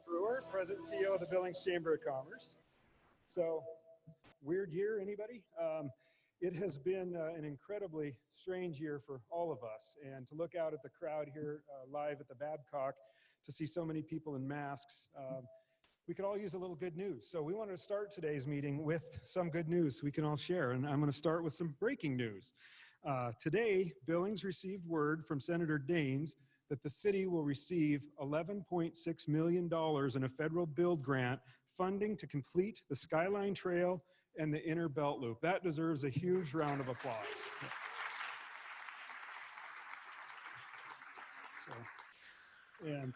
Brewer, President and CEO of the Billings Chamber of Commerce. So, weird year, anybody? It has been an incredibly strange year for all of us, and to look out at the crowd here live at the Babcock to see so many people in masks, we could all use a little good news. So we wanted to start today's meeting with some good news we can all share, and I'm going to start with some breaking news. Today, Billings received word from Senator Daines that the city will receive $11.6 million in a federal build grant funding to complete the Skyline Trail and the Inner Belt Loop. That deserves a huge round of applause. And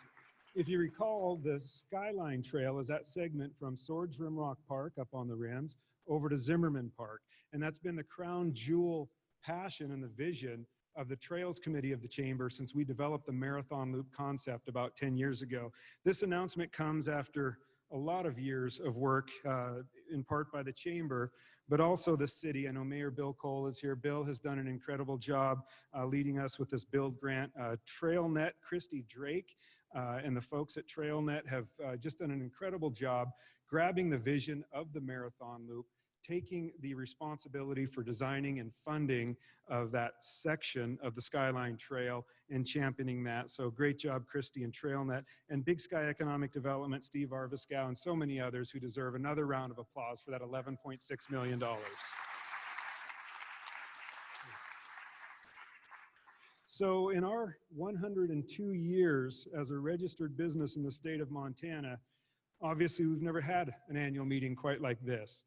if you recall, the Skyline Trail is that segment from Swords Rimrock Park up on the rims over to Zimmerman Park. And that's been the crown jewel passion and the vision of the Trails Committee of the Chamber since we developed the Marathon Loop concept about 10 years ago. This announcement comes after a lot of years of work, in part by the Chamber, but also the city. I know Mayor Bill Cole is here. Bill has done an incredible job leading us with this build grant. TrailNet, Christy Drake, and the folks at TrailNet have just done an incredible job grabbing the vision of the Marathon Loop, taking the responsibility for designing and funding of that section of the Skyline Trail and championing that. So great job, Christy and TrailNet, and Big Sky Economic Development, Steve Arviskow, and so many others who deserve another round of applause for that $11.6 million. So in our 102 years as a registered business in the state of Montana, obviously we've never had an annual meeting quite like this.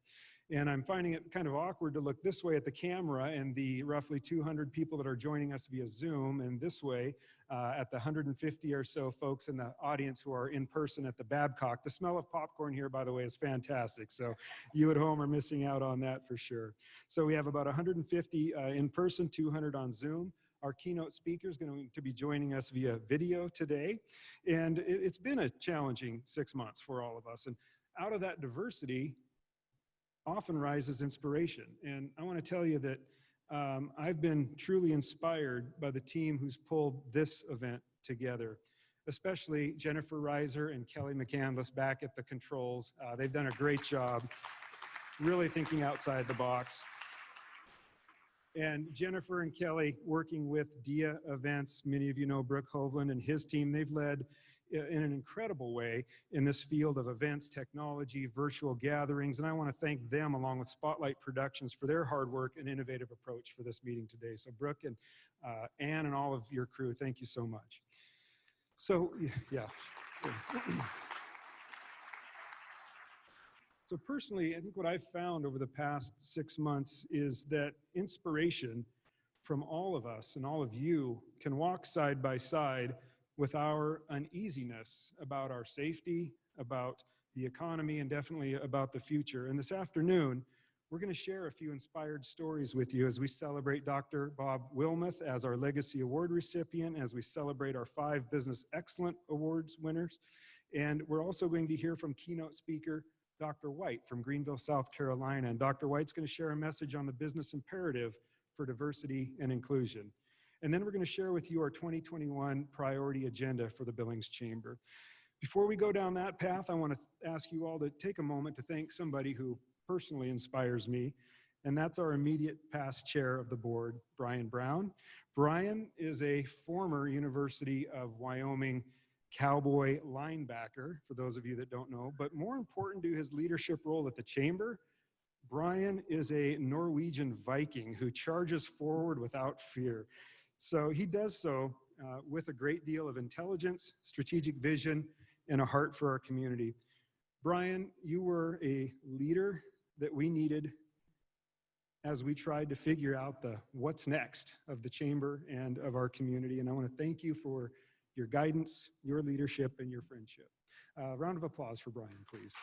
And I'm finding it kind of awkward to look this way at the camera and the roughly 200 people that are joining us via Zoom, and this way at the 150 or so folks in the audience who are in person at the Babcock. The smell of popcorn here, by the way, is fantastic. So you at home are missing out on that for sure. So we have about 150 in person, 200 on Zoom. Our keynote speaker is going to be joining us via video today. And it's been a challenging 6 months for all of us. And out of that diversity often rises inspiration. And I want to tell you that I've been truly inspired by the team who's pulled this event together, especially Jennifer Reiser and Kelly McCandless back at the controls. They've done a great job really thinking outside the box. And Jennifer and Kelly working with DIA Events, many of you know Brooke Hovland and his team, they've led in an incredible way in this field of events, technology, virtual gatherings, and I want to thank them along with Spotlight Productions for their hard work and innovative approach for this meeting today. So Brooke and Ann and all of your crew, thank you so much. So, yeah. So personally, I think what I've found over the past 6 months is that inspiration from all of us and all of you can walk side by side with our uneasiness about our safety, about the economy, and definitely about the future. And this afternoon, we're going to share a few inspired stories with you as we celebrate Dr. Bob Wilmoth as our Legacy Award recipient, as we celebrate our 5 Business Excellent Awards winners. And we're also going to hear from keynote speaker Dr. White from Greenville, South Carolina. And Dr. White's going to share a message on the business imperative for diversity and inclusion. And then we're going to share with you our 2021 priority agenda for the Billings Chamber. Before we go down that path, I want to ask you all to take a moment to thank somebody who personally inspires me, and that's our immediate past chair of the board, Brian Brown. Brian is a former University of Wyoming cowboy linebacker, for those of you that don't know, but more important to his leadership role at the Chamber, Brian is a Norwegian Viking who charges forward without fear. So he does so with a great deal of intelligence, strategic vision, and a heart for our community. Brian, you were a leader that we needed as we tried to figure out the what's next of the Chamber and of our community. And I want to thank you for your guidance, your leadership, and your friendship. Round of applause for Brian, please.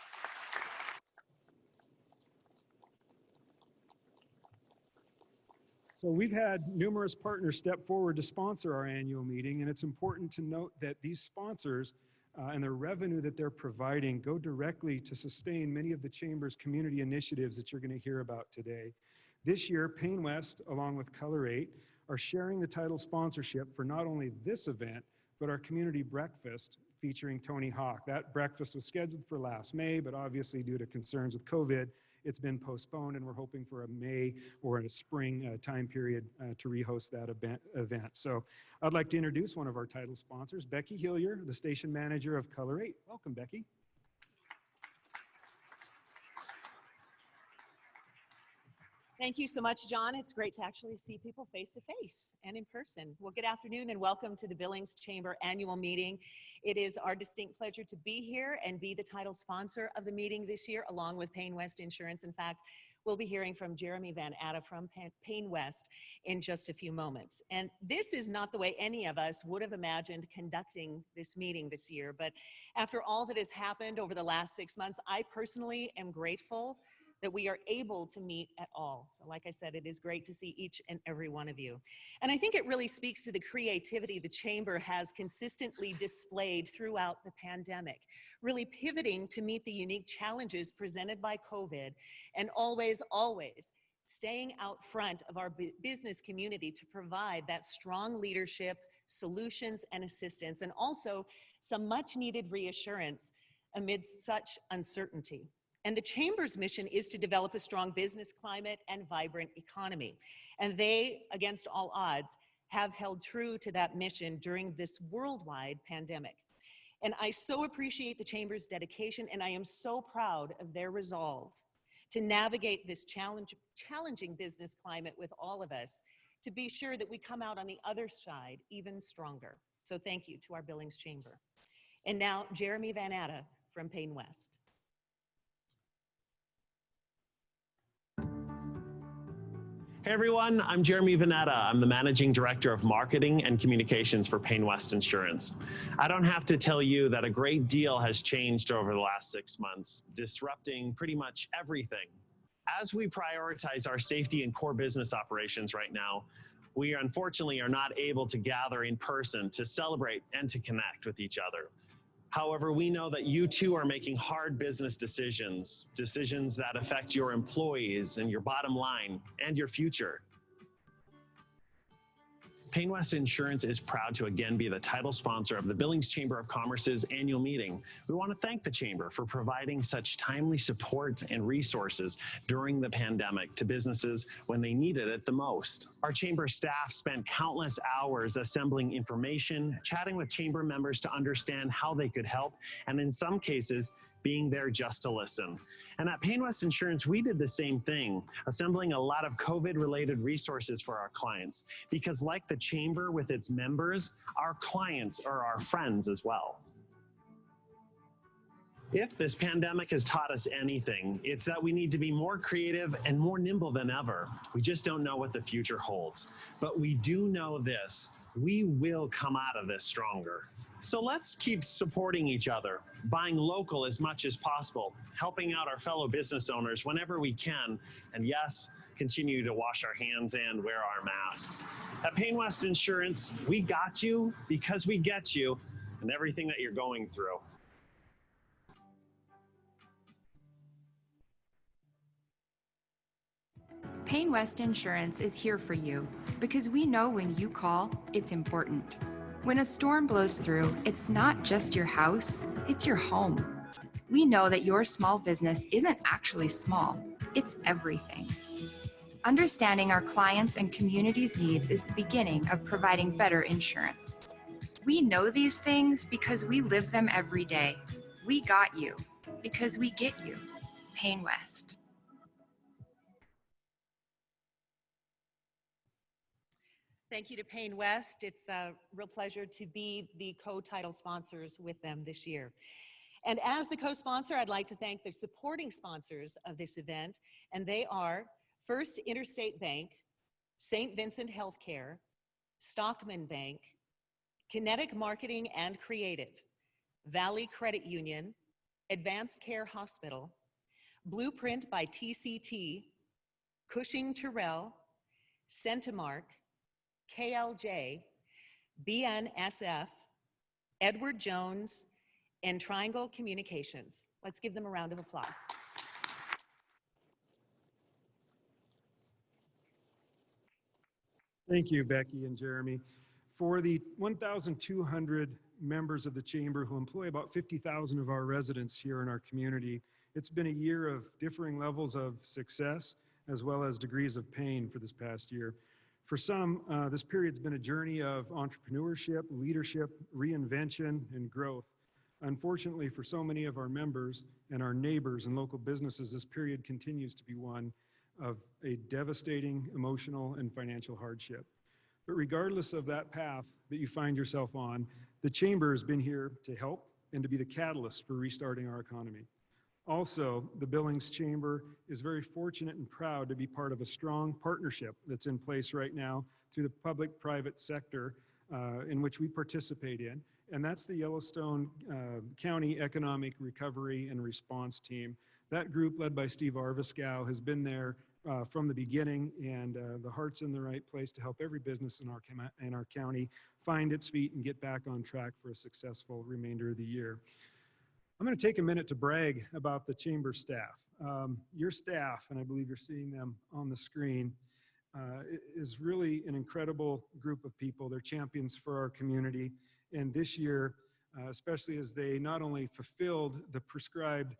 So we've had numerous partners step forward to sponsor our annual meeting, and it's important to note that these sponsors and the revenue that they're providing go directly to sustain many of the Chamber's community initiatives that you're going to hear about today. This year, Payne West, along with Color 8, are sharing the title sponsorship for not only this event, but our community breakfast featuring Tony Hawk. That breakfast was scheduled for last May, but obviously due to concerns with COVID, it's been postponed, and we're hoping for a May or a spring time period to rehost that event. So I'd like to introduce one of our title sponsors, Becky Hillier, the station manager of Color 8. Welcome, Becky. Thank you so much, John. It's great to actually see people face to face and in person. Well, good afternoon and welcome to the Billings Chamber annual meeting. It is our distinct pleasure to be here and be the title sponsor of the meeting this year, along with Payne West Insurance. In fact, we'll be hearing from Jeremy Van Atta from Payne West in just a few moments. And this is not the way any of us would have imagined conducting this meeting this year. But after all that has happened over the last 6 months, I personally am grateful that we are able to meet at all. So like I said, it is great to see each and every one of you. And I think it really speaks to the creativity the Chamber has consistently displayed throughout the pandemic, really pivoting to meet the unique challenges presented by COVID, and always staying out front of our business community to provide that strong leadership, solutions, and assistance, and also some much needed reassurance amidst such uncertainty. And the Chamber's mission is to develop a strong business climate and vibrant economy. And they, against all odds, have held true to that mission during this worldwide pandemic. And I so appreciate the Chamber's dedication, and I am so proud of their resolve to navigate this challenging business climate with all of us, to be sure that we come out on the other side even stronger. So thank you to our Billings Chamber. And now, Jeremy Van Atta from Payne West. Hey everyone, I'm Jeremy Van Atta. I'm the Managing Director of Marketing and Communications for Payne West Insurance. I don't have to tell you that a great deal has changed over the last 6 months, disrupting pretty much everything. As we prioritize our safety and core business operations right now, we unfortunately are not able to gather in person to celebrate and to connect with each other. However, we know that you too are making hard business decisions that affect your employees and your bottom line and your future. Payne West Insurance is proud to again be the title sponsor of the Billings Chamber of Commerce's annual meeting. We want to thank the Chamber for providing such timely support and resources during the pandemic to businesses when they needed it the most. Our Chamber staff spent countless hours assembling information, chatting with Chamber members to understand how they could help, and in some cases, being there just to listen. And at Payne West Insurance, we did the same thing, assembling a lot of COVID-related resources for our clients, because like the Chamber with its members, our clients are our friends as well. If this pandemic has taught us anything, it's that we need to be more creative and more nimble than ever. We just don't know what the future holds. But we do know this: we will come out of this stronger. So let's keep supporting each other, buying local as much as possible, helping out our fellow business owners whenever we can, and yes, continue to wash our hands and wear our masks. At Payne West Insurance, we got you because we get you and everything that you're going through. Payne West Insurance is here for you because we know when you call, it's important. When a storm blows through, it's not just your house, it's your home. We know that your small business isn't actually small, it's everything. Understanding our clients' and community's needs is the beginning of providing better insurance. We know these things because we live them every day. We got you because we get you. Payne West. Thank you to Payne West. It's a real pleasure to be the co-title sponsors with them this year. And as the co-sponsor, I'd like to thank the supporting sponsors of this event, and they are First Interstate Bank, St. Vincent Healthcare, Stockman Bank, Kinetic Marketing and Creative, Valley Credit Union, Advanced Care Hospital, Blueprint by TCT, Cushing Terrell, Centimark, KLJ, BNSF, Edward Jones, and Triangle Communications. Let's give them a round of applause. Thank you, Becky and Jeremy. For the 1,200 members of the Chamber who employ about 50,000 of our residents here in our community. It's been a year of differing levels of success as well as degrees of pain for this past year. For some, this period's been a journey of entrepreneurship, leadership, reinvention, and growth. Unfortunately, for so many of our members and our neighbors and local businesses, this period continues to be one of a devastating emotional and financial hardship. But regardless of that path that you find yourself on, the Chamber has been here to help and to be the catalyst for restarting our economy. Also, the Billings Chamber is very fortunate and proud to be part of a strong partnership that's in place right now through the public-private sector in which we participate in, and that's the Yellowstone County Economic Recovery and Response Team. That group, led by Steve Arviskow, has been there from the beginning, and the heart's in the right place to help every business in our county find its feet and get back on track for a successful remainder of the year. I'm going to take a minute to brag about the Chamber staff. Your staff, and I believe you're seeing them on the screen, is really an incredible group of people. They're champions for our community. And this year, especially as they not only fulfilled the prescribed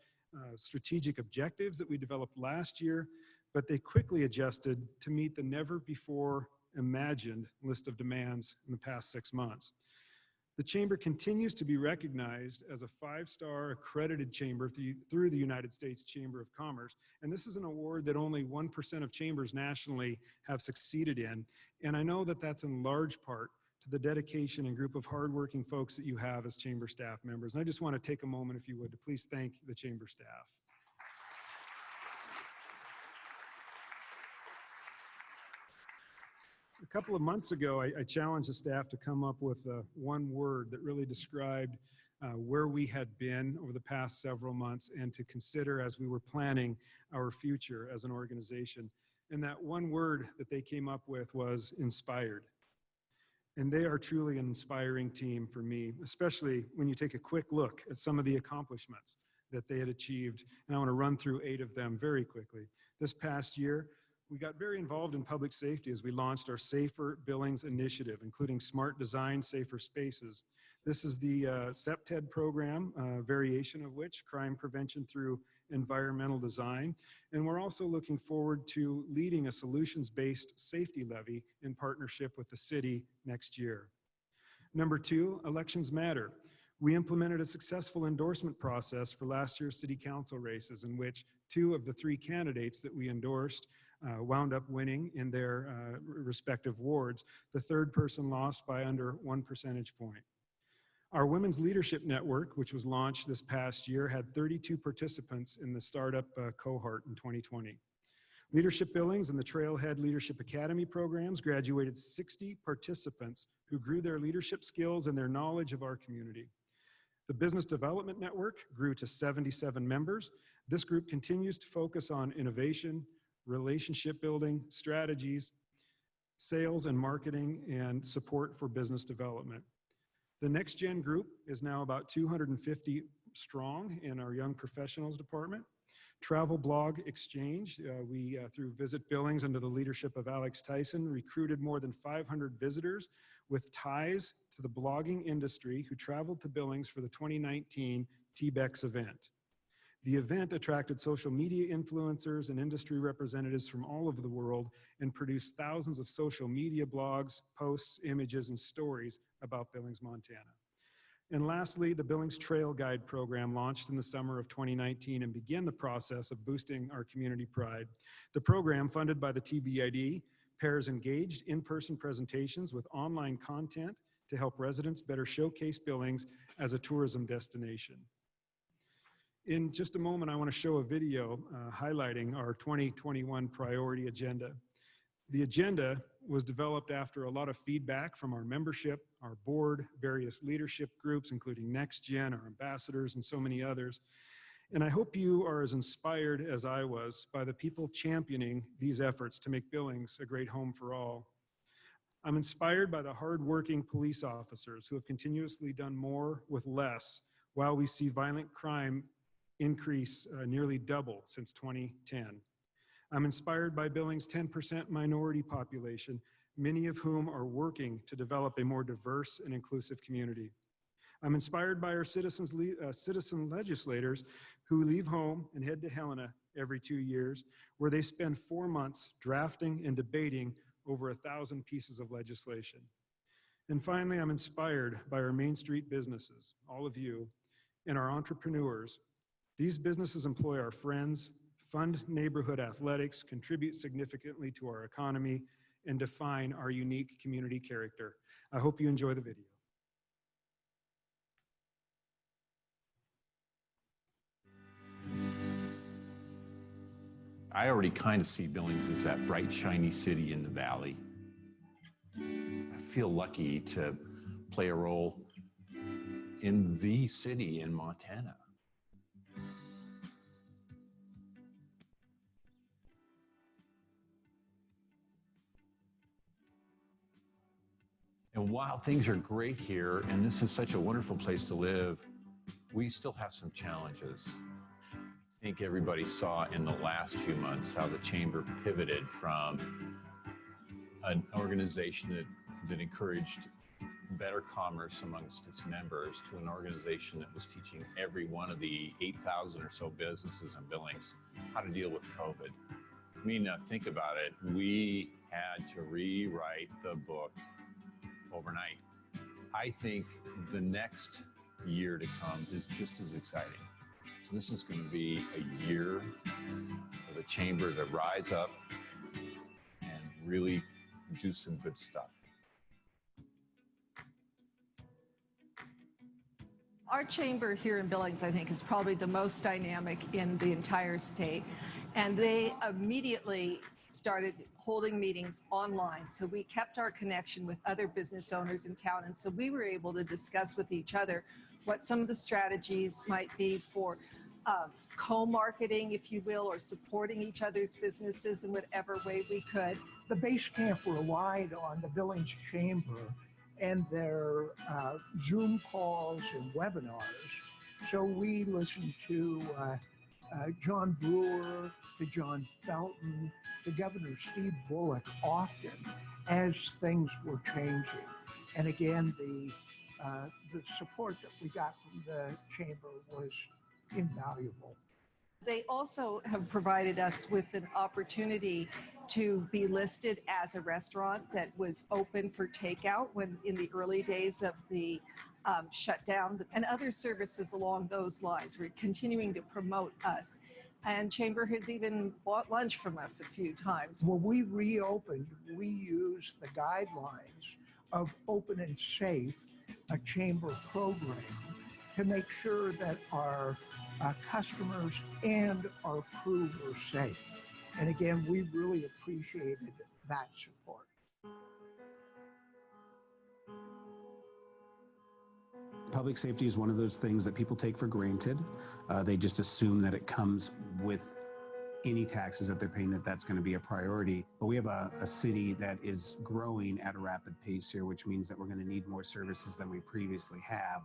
strategic objectives that we developed last year, but they quickly adjusted to meet the never before imagined list of demands in the past 6 months. The Chamber continues to be recognized as a 5-star accredited chamber through the United States Chamber of Commerce. And this is an award that only 1% of chambers nationally have succeeded in. And I know that that's in large part to the dedication and group of hardworking folks that you have as Chamber staff members. And I just want to take a moment, if you would, to please thank the Chamber staff. A couple of months ago, I challenged the staff to come up with one word that really described where we had been over the past several months and to consider as we were planning our future as an organization. And that one word that they came up with was inspired. And they are truly an inspiring team for me, especially when you take a quick look at some of the accomplishments that they had achieved. And I want to run through 8 of them very quickly. This past year, we got very involved in public safety as we launched our Safer Billings initiative, including smart design, safer spaces. This is the CEPTED program, variation of which, crime prevention through environmental design. And we're also looking forward to leading a solutions-based safety levy in partnership with the city next year. Number 2, elections matter. We implemented a successful endorsement process for last year's city council races, in which 2 of the 3 candidates that we endorsed wound up winning in their respective wards. The 3rd person lost by under 1 percentage point. Our Women's Leadership Network, which was launched this past year, had 32 participants in the startup cohort in 2020. Leadership Billings and the Trailhead Leadership Academy programs graduated 60 participants who grew their leadership skills and their knowledge of our community. The Business Development Network grew to 77 members. This group continues to focus on innovation, relationship building, strategies, sales and marketing, and support for business development. The Next Gen group is now about 250 strong in our Young Professionals department. Travel Blog Exchange, we through Visit Billings under the leadership of Alex Tyson, recruited more than 500 visitors with ties to the blogging industry who traveled to Billings for the 2019 TBEX event. The event attracted social media influencers and industry representatives from all over the world and produced thousands of social media blogs, posts, images, and stories about Billings, Montana. And lastly, the Billings Trail Guide program launched in the summer of 2019 and began the process of boosting our community pride. The program, funded by the TBID, pairs engaged in-person presentations with online content to help residents better showcase Billings as a tourism destination. In just a moment, I want to show a video highlighting our 2021 priority agenda. The agenda was developed after a lot of feedback from our membership, our board, various leadership groups, including Next Gen, our ambassadors, and so many others. And I hope you are as inspired as I was by the people championing these efforts to make Billings a great home for all. I'm inspired by the hardworking police officers who have continuously done more with less while we see violent crime increase nearly double since 2010. I'm inspired by Billings' 10% minority population, many of whom are working to develop a more diverse and inclusive community. I'm inspired by our citizen legislators who leave home and head to Helena every 2 years, where they spend 4 months drafting and debating over 1,000 pieces of legislation. And finally, I'm inspired by our Main Street businesses, all of you, and our entrepreneurs. These businesses employ our friends, fund neighborhood athletics, contribute significantly to our economy, and define our unique community character. I hope you enjoy the video. I already kind of see Billings as that bright, shiny city in the valley. I feel lucky to play a role in the city in Montana. And while things are great here, and this is such a wonderful place to live, we still have some challenges. I think everybody saw in the last few months how the Chamber pivoted from an organization that encouraged better commerce amongst its members to an organization that was teaching every one of the 8,000 or so businesses in Billings how to deal with COVID. I mean, think about it. We had to rewrite the book overnight. I think the next year to come is just as exciting. So this is going to be a year for the Chamber to rise up and really do some good stuff. Our chamber here in Billings, I think, is probably the most dynamic in the entire state. And they immediately started holding meetings online. So we kept our connection with other business owners in town. And so we were able to discuss with each other what some of the strategies might be for co-marketing, if you will, or supporting each other's businesses in whatever way we could. The base camp relied on the Billings Chamber and their Zoom calls and webinars. So we listened to John Brewer, to John Felton, to Governor Steve Bullock often as things were changing. And again, the support that we got from the Chamber was invaluable. They also have provided us with an opportunity to be listed as a restaurant that was open for takeout when in the early days of the shutdown, and other services along those lines. We're continuing to promote us. And Chamber has even bought lunch from us a few times. When we reopened, we used the guidelines of Open and Safe, a Chamber program, to make sure that our customers and our crew were safe. And again, we really appreciated that support. Public safety is one of those things that people take for granted. They just assume that it comes with any taxes that they're paying, that's going to be a priority. But we have a city that is growing at a rapid pace here, which means that we're going to need more services than we previously have.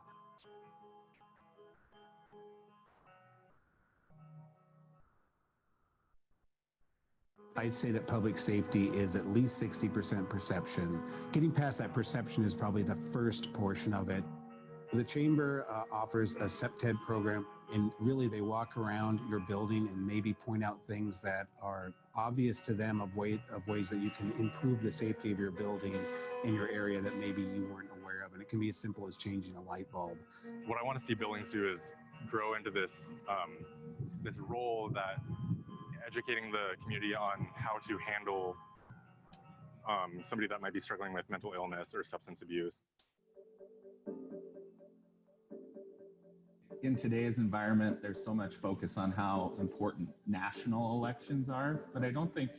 I'd say that public safety is at least 60% perception. Getting past that perception is probably the first portion of it. The Chamber offers a CEPTED program, and really they walk around your building and maybe point out things that are obvious to them of ways that you can improve the safety of your building in your area that maybe you weren't aware of. And it can be as simple as changing a light bulb. What I want to see Billings do is grow into this, this role that educating the community on how to handle somebody that might be struggling with mental illness or substance abuse. In today's environment, there's so much focus on how important national elections are, but I don't think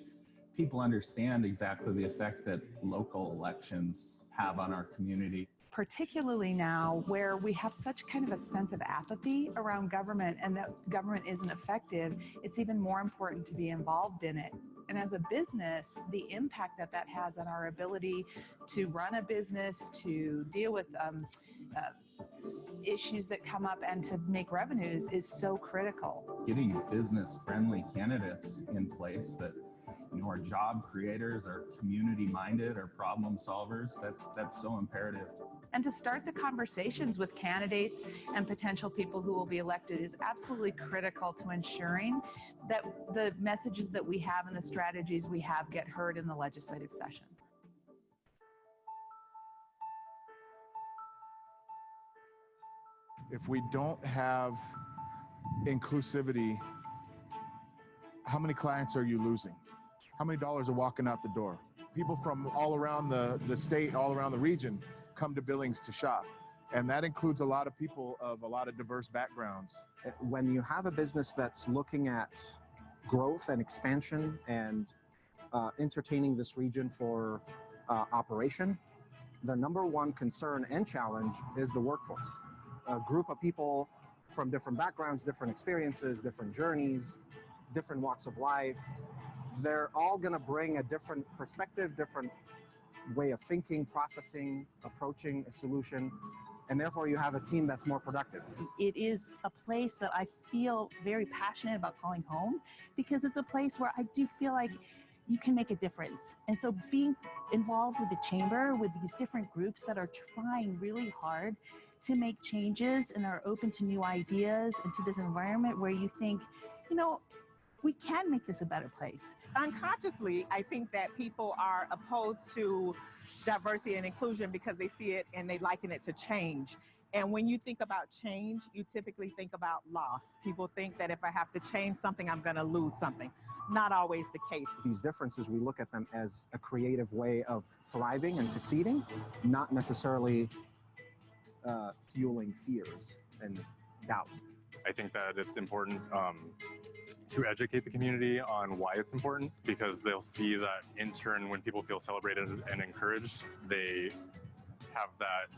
people understand exactly the effect that local elections have on our community. Particularly now where we have such kind of a sense of apathy around government and that government isn't effective, it's even more important to be involved in it. And as a business, the impact that has on our ability to run a business, to deal with issues that come up and to make revenues is so critical. Getting business-friendly candidates in place that are job creators, are community-minded, are problem solvers, that's so imperative. And to start the conversations with candidates and potential people who will be elected is absolutely critical to ensuring that the messages that we have and the strategies we have get heard in the legislative session. If we don't have inclusivity, how many clients are you losing? How many dollars are walking out the door? People from all around the state, all around the region come to Billings to shop. And that includes a lot of people of a lot of diverse backgrounds. When you have a business that's looking at growth and expansion and entertaining this region for operation, the number one concern and challenge is the workforce. A group of people from different backgrounds, different experiences, different journeys, different walks of life. They're all going to bring a different perspective, different way of thinking, processing, approaching a solution, and therefore you have a team that's more productive. It is a place that I feel very passionate about calling home, because it's a place where I do feel like you can make a difference. And so being involved with the chamber, with these different groups that are trying really hard to make changes and are open to new ideas and to this environment where you think, you know, we can make this a better place. Unconsciously, I think that people are opposed to diversity and inclusion because they see it and they liken it to change. And when you think about change, you typically think about loss. People think that if I have to change something, I'm going to lose something. Not always the case. These differences, we look at them as a creative way of thriving and succeeding, not necessarily fueling fears and doubts. I think that it's important to educate the community on why it's important, because they'll see that in turn, when people feel celebrated and encouraged, they have that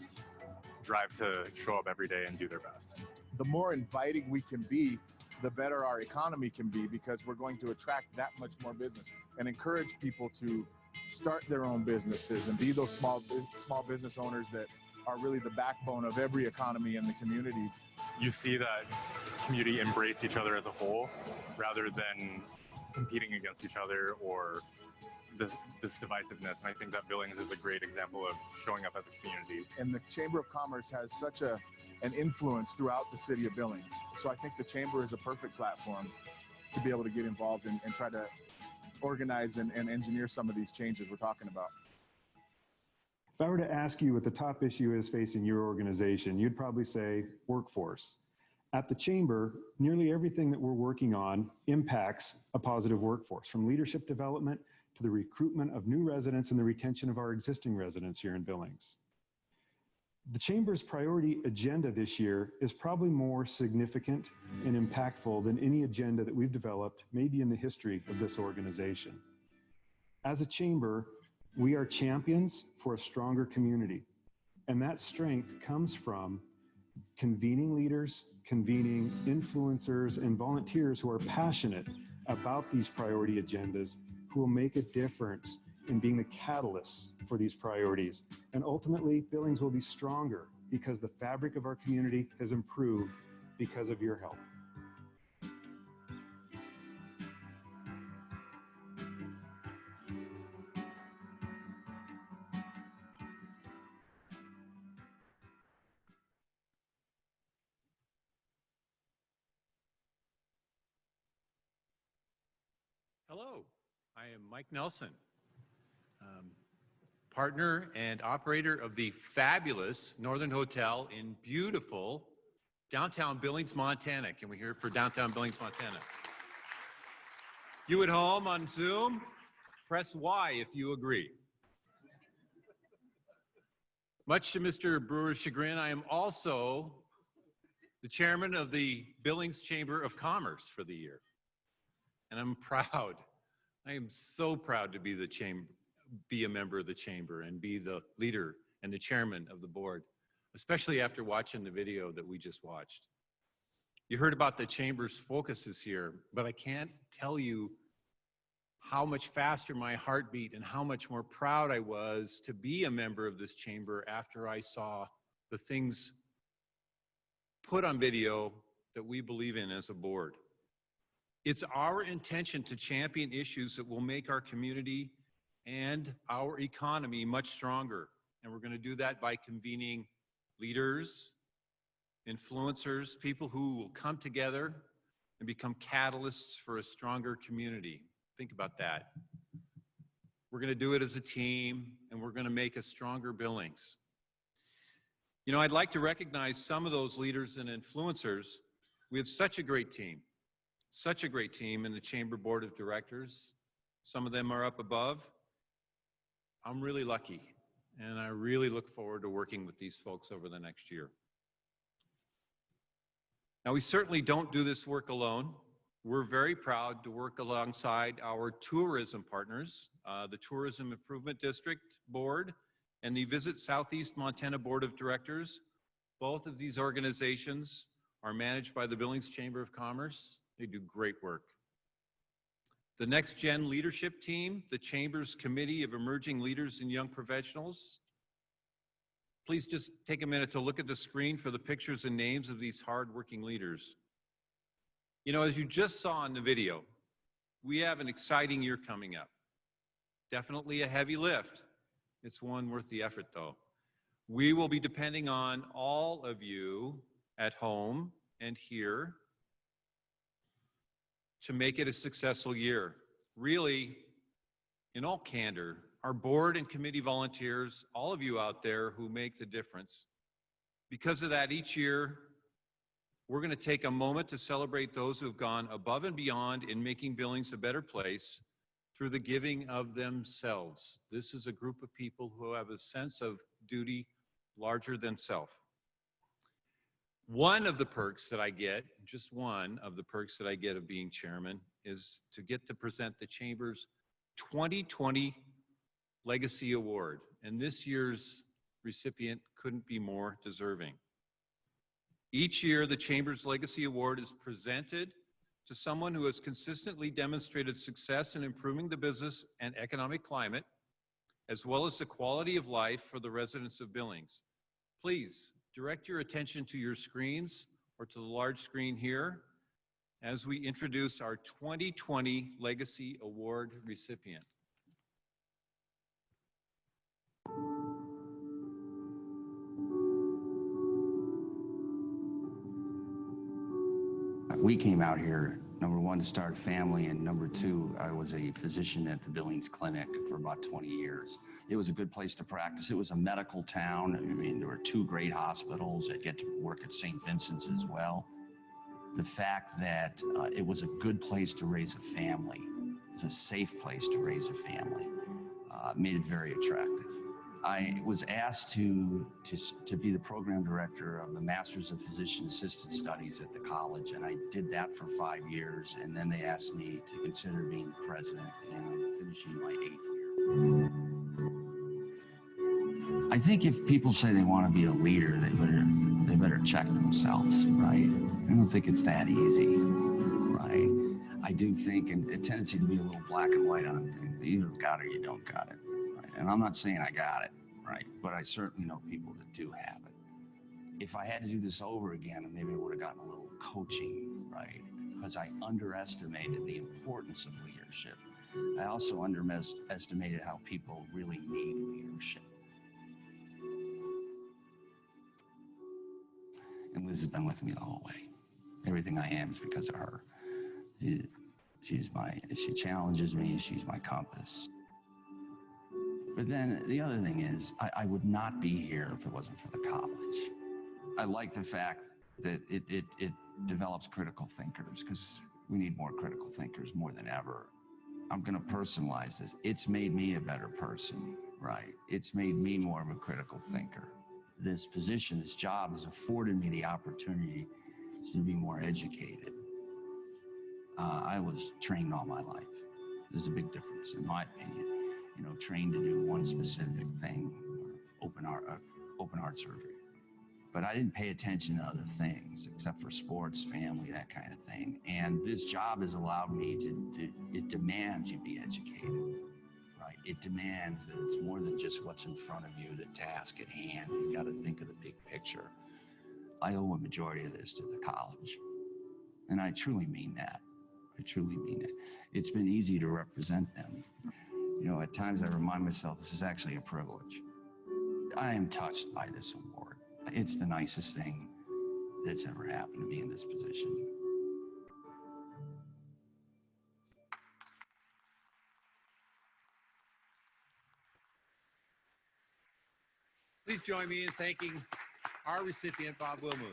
drive to show up every day and do their best. The more inviting we can be, the better our economy can be, because we're going to attract that much more business and encourage people to start their own businesses and be those small business owners that are really the backbone of every economy in the communities. You see that community embrace each other as a whole rather than competing against each other or this divisiveness. And I think that Billings is a great example of showing up as a community. And the Chamber of Commerce has such an influence throughout the city of Billings. So I think the Chamber is a perfect platform to be able to get involved and try to organize and engineer some of these changes we're talking about. If I were to ask you what the top issue is facing your organization, you'd probably say workforce. At the Chamber, nearly everything that we're working on impacts a positive workforce, from leadership development to the recruitment of new residents and the retention of our existing residents here in Billings. The Chamber's priority agenda this year is probably more significant and impactful than any agenda that we've developed, maybe in the history of this organization. As a Chamber, we are champions for a stronger community, and that strength comes from convening leaders, convening influencers and volunteers who are passionate about these priority agendas, who will make a difference in being the catalysts for these priorities. And ultimately, Billings will be stronger because the fabric of our community has improved because of your help. Hello, I am Mike Nelson, partner and operator of the fabulous Northern Hotel in beautiful downtown Billings, Montana. Can we hear it for downtown Billings, Montana? You at home on Zoom, press Y if you agree. Much to Mr. Brewer's chagrin, I am also the chairman of the Billings Chamber of Commerce for the year. And I'm proud. I am so proud to be a member of the chamber and be the leader and the chairman of the board, especially after watching the video that we just watched. You heard about the chamber's focus this year, but I can't tell you how much faster my heart beat and how much more proud I was to be a member of this chamber after I saw the things put on video that we believe in as a board. It's our intention to champion issues that will make our community and our economy much stronger. And we're going to do that by convening leaders, influencers, people who will come together and become catalysts for a stronger community. Think about that. We're going to do it as a team, and we're going to make a stronger Billings. You know, I'd like to recognize some of those leaders and influencers. We have such a great team in the Chamber Board of Directors. Some of them are up above. I'm really lucky, and I really look forward to working with these folks over the next year. Now, we certainly don't do this work alone. We're very proud to work alongside our tourism partners, the Tourism Improvement District Board and the Visit Southeast Montana Board of Directors. Both of these organizations are managed by the Billings Chamber of Commerce. They do great work. The Next Gen Leadership Team, the Chamber's Committee of Emerging Leaders and Young Professionals. Please just take a minute to look at the screen for the pictures and names of these hardworking leaders. You know, as you just saw in the video, we have an exciting year coming up. Definitely a heavy lift. It's one worth the effort, though. We will be depending on all of you at home and here to make it a successful year. Really, in all candor, our board and committee volunteers, all of you out there who make the difference. Because of that, each year, we're going to take a moment to celebrate those who have gone above and beyond in making Billings a better place through the giving of themselves. This is a group of people who have a sense of duty larger than self. One of the perks that I get, just one of the perks that I get of being chairman, is to get to present the Chamber's 2020 Legacy Award. And this year's recipient couldn't be more deserving. Each year, the Chamber's Legacy Award is presented to someone who has consistently demonstrated success in improving the business and economic climate, as well as the quality of life for the residents of Billings. Please direct your attention to your screens or to the large screen here as we introduce our 2020 Legacy Award recipient. We came out here, number one, to start a family, and number two, I was a physician at the Billings Clinic for about 20 years. It was a good place to practice. It was a medical town. I mean, there were two great hospitals. I get to work at St. Vincent's as well. The fact that it was a good place to raise a family, it's a safe place to raise a family, made it very attractive. I was asked to be the program director of the Masters of Physician Assistant Studies at the college, and I did that for 5 years, and then they asked me to consider being president, and I'm finishing my 8th year. I think if people say they want to be a leader, they better check themselves, right? I don't think it's that easy, right? I do think a tendency to be a little black and white on things. You either got it or you don't got it. And I'm not saying I got it, right? But I certainly know people that do have it. If I had to do this over again, maybe I would have gotten a little coaching, right? Because I underestimated the importance of leadership. I also underestimated how people really need leadership. And Liz has been with me the whole way. Everything I am is because of her. She challenges me, she's my compass. But then the other thing is, I would not be here if it wasn't for the college. I like the fact that it develops critical thinkers, because we need more critical thinkers more than ever. I'm going to personalize this. It's made me a better person, right? It's made me more of a critical thinker. This position, this job has afforded me the opportunity to be more educated. I was trained all my life. There's a big difference, in my opinion. You know, trained to do one specific thing, open heart surgery. But I didn't pay attention to other things, except for sports, family, that kind of thing. And this job has allowed me it demands you be educated, right? It demands that it's more than just what's in front of you, the task at hand. You got to think of the big picture. I owe a majority of this to the college. And I truly mean that. I truly mean it. It's been easy to represent them. You know, at times I remind myself this is actually a privilege. I am touched by this award. It's the nicest thing that's ever happened to me in this position. Please join me in thanking our recipient, Bob Wilmuth.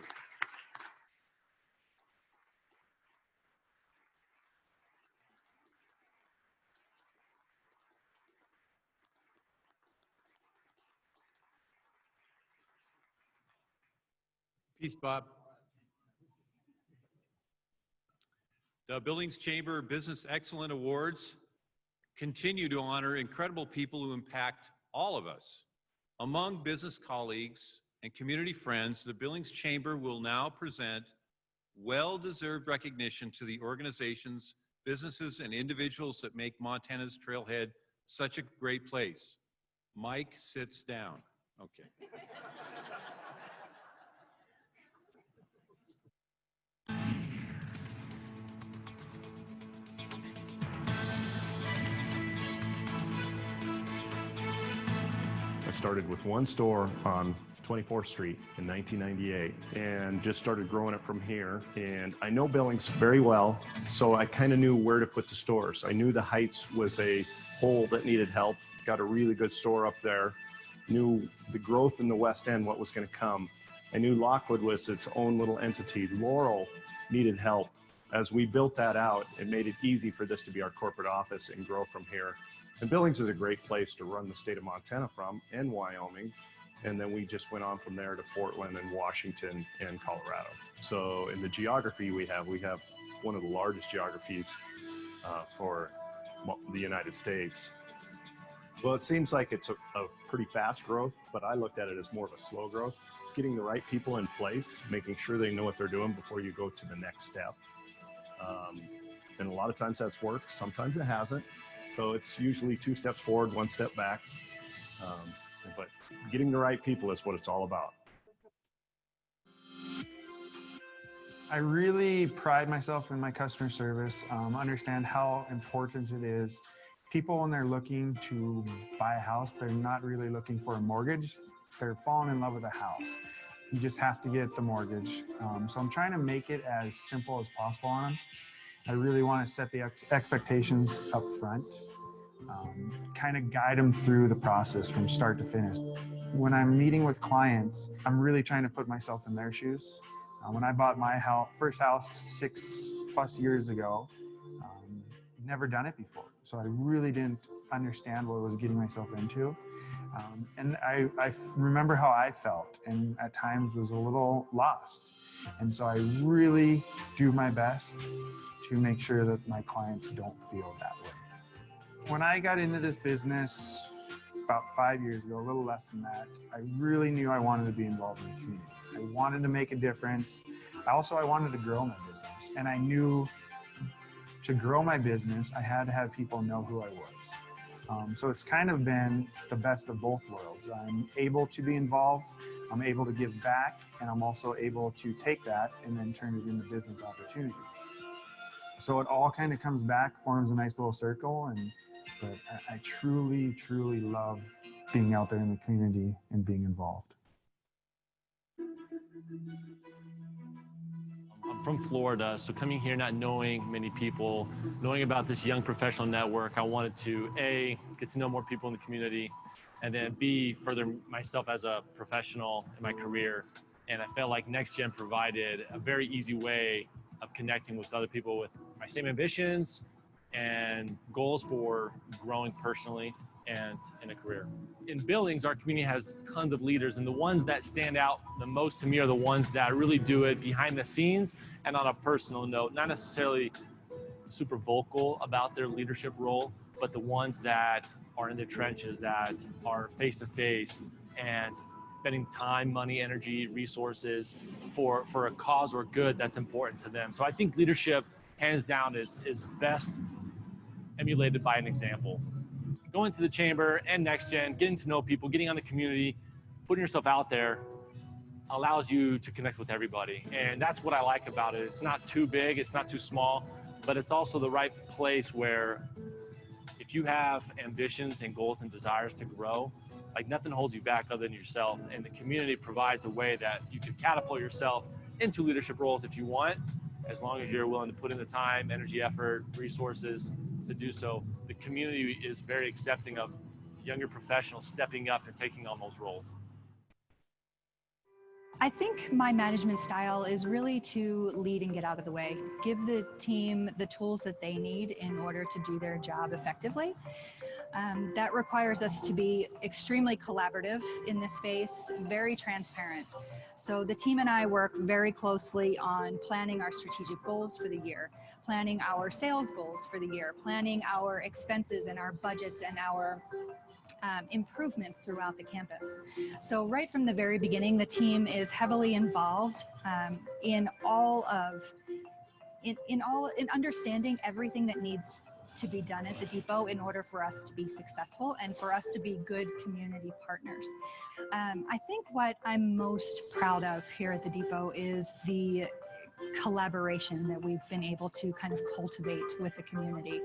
Peace, Bob. The Billings Chamber Business Excellence Awards continue to honor incredible people who impact all of us. Among business colleagues and community friends, the Billings Chamber will now present well-deserved recognition to the organizations, businesses, and individuals that make Montana's Trailhead such a great place. Mike sits down. Okay. I started with one store on 24th Street in 1998 and just started growing it from here. And I know Billings very well, so I kind of knew where to put the stores. I knew the Heights was a hole that needed help, got a really good store up there, knew the growth in the West End, what was going to come. I knew Lockwood was its own little entity. Laurel needed help. As we built that out, it made it easy for this to be our corporate office and grow from here. And Billings is a great place to run the state of Montana from, and Wyoming. And then we just went on from there to Portland and Washington and Colorado. So in the geography we have one of the largest geographies for the United States. Well, it seems like it's a pretty fast growth, but I looked at it as more of a slow growth. It's getting the right people in place, making sure they know what they're doing before you go to the next step. And a lot of times that's worked, sometimes it hasn't. So it's usually 2 steps forward, 1 step back. But getting the right people is what it's all about. I really pride myself in my customer service, understand how important it is. People, when they're looking to buy a house, they're not really looking for a mortgage. They're falling in love with a house. You just have to get the mortgage. So I'm trying to make it as simple as possible on them. I really want to set the expectations up front, kind of guide them through the process from start to finish. When I'm meeting with clients, I'm really trying to put myself in their shoes. When I bought my first house 6+ years ago, never done it before. So I really didn't understand what I was getting myself into. And I remember how I felt, and at times was a little lost. And so I really do my best to make sure that my clients don't feel that way. When I got into this business about 5 years ago, a little less than that, I really knew I wanted to be involved in the community. I wanted to make a difference. I wanted to grow my business. And I knew to grow my business, I had to have people know who I was. So it's kind of been the best of both worlds. I'm able to be involved, I'm able to give back, and I'm also able to take that and then turn it into business opportunities. So it all kind of comes back, forms a nice little circle, but I truly, truly love being out there in the community and being involved. I'm from Florida, so coming here not knowing many people, knowing about this young professional network, I wanted to A, get to know more people in the community, and then B, further myself as a professional in my career. And I felt like NextGen provided a very easy way of connecting with other people with my same ambitions and goals for growing personally and in a career. In Billings, our community has tons of leaders, and the ones that stand out the most to me are the ones that really do it behind the scenes and on a personal note, not necessarily super vocal about their leadership role, but the ones that are in the trenches, that are face-to-face and spending time, money, energy, resources for a cause or good that's important to them. So I think leadership, hands down, is best emulated by an example. Going to the chamber and NextGen, getting to know people, getting on the community, putting yourself out there allows you to connect with everybody. And that's what I like about it. It's not too big, it's not too small, but it's also the right place where if you have ambitions and goals and desires to grow, like nothing holds you back other than yourself, and the community provides a way that you can catapult yourself into leadership roles if you want, as long as you're willing to put in the time, energy, effort, resources to do so. The community is very accepting of younger professionals stepping up and taking on those roles. I think my management style is really to lead and get out of the way. Give the team the tools that they need in order to do their job effectively. That requires us to be extremely collaborative in this space, very transparent. So the team and I work very closely on planning our strategic goals for the year, planning our sales goals for the year, planning our expenses and our budgets and our improvements throughout the campus. So right from the very beginning, the team is heavily involved in understanding everything that needs to be done at the depot in order for us to be successful and for us to be good community partners. I think what I'm most proud of here at the depot is the collaboration that we've been able to kind of cultivate with the community.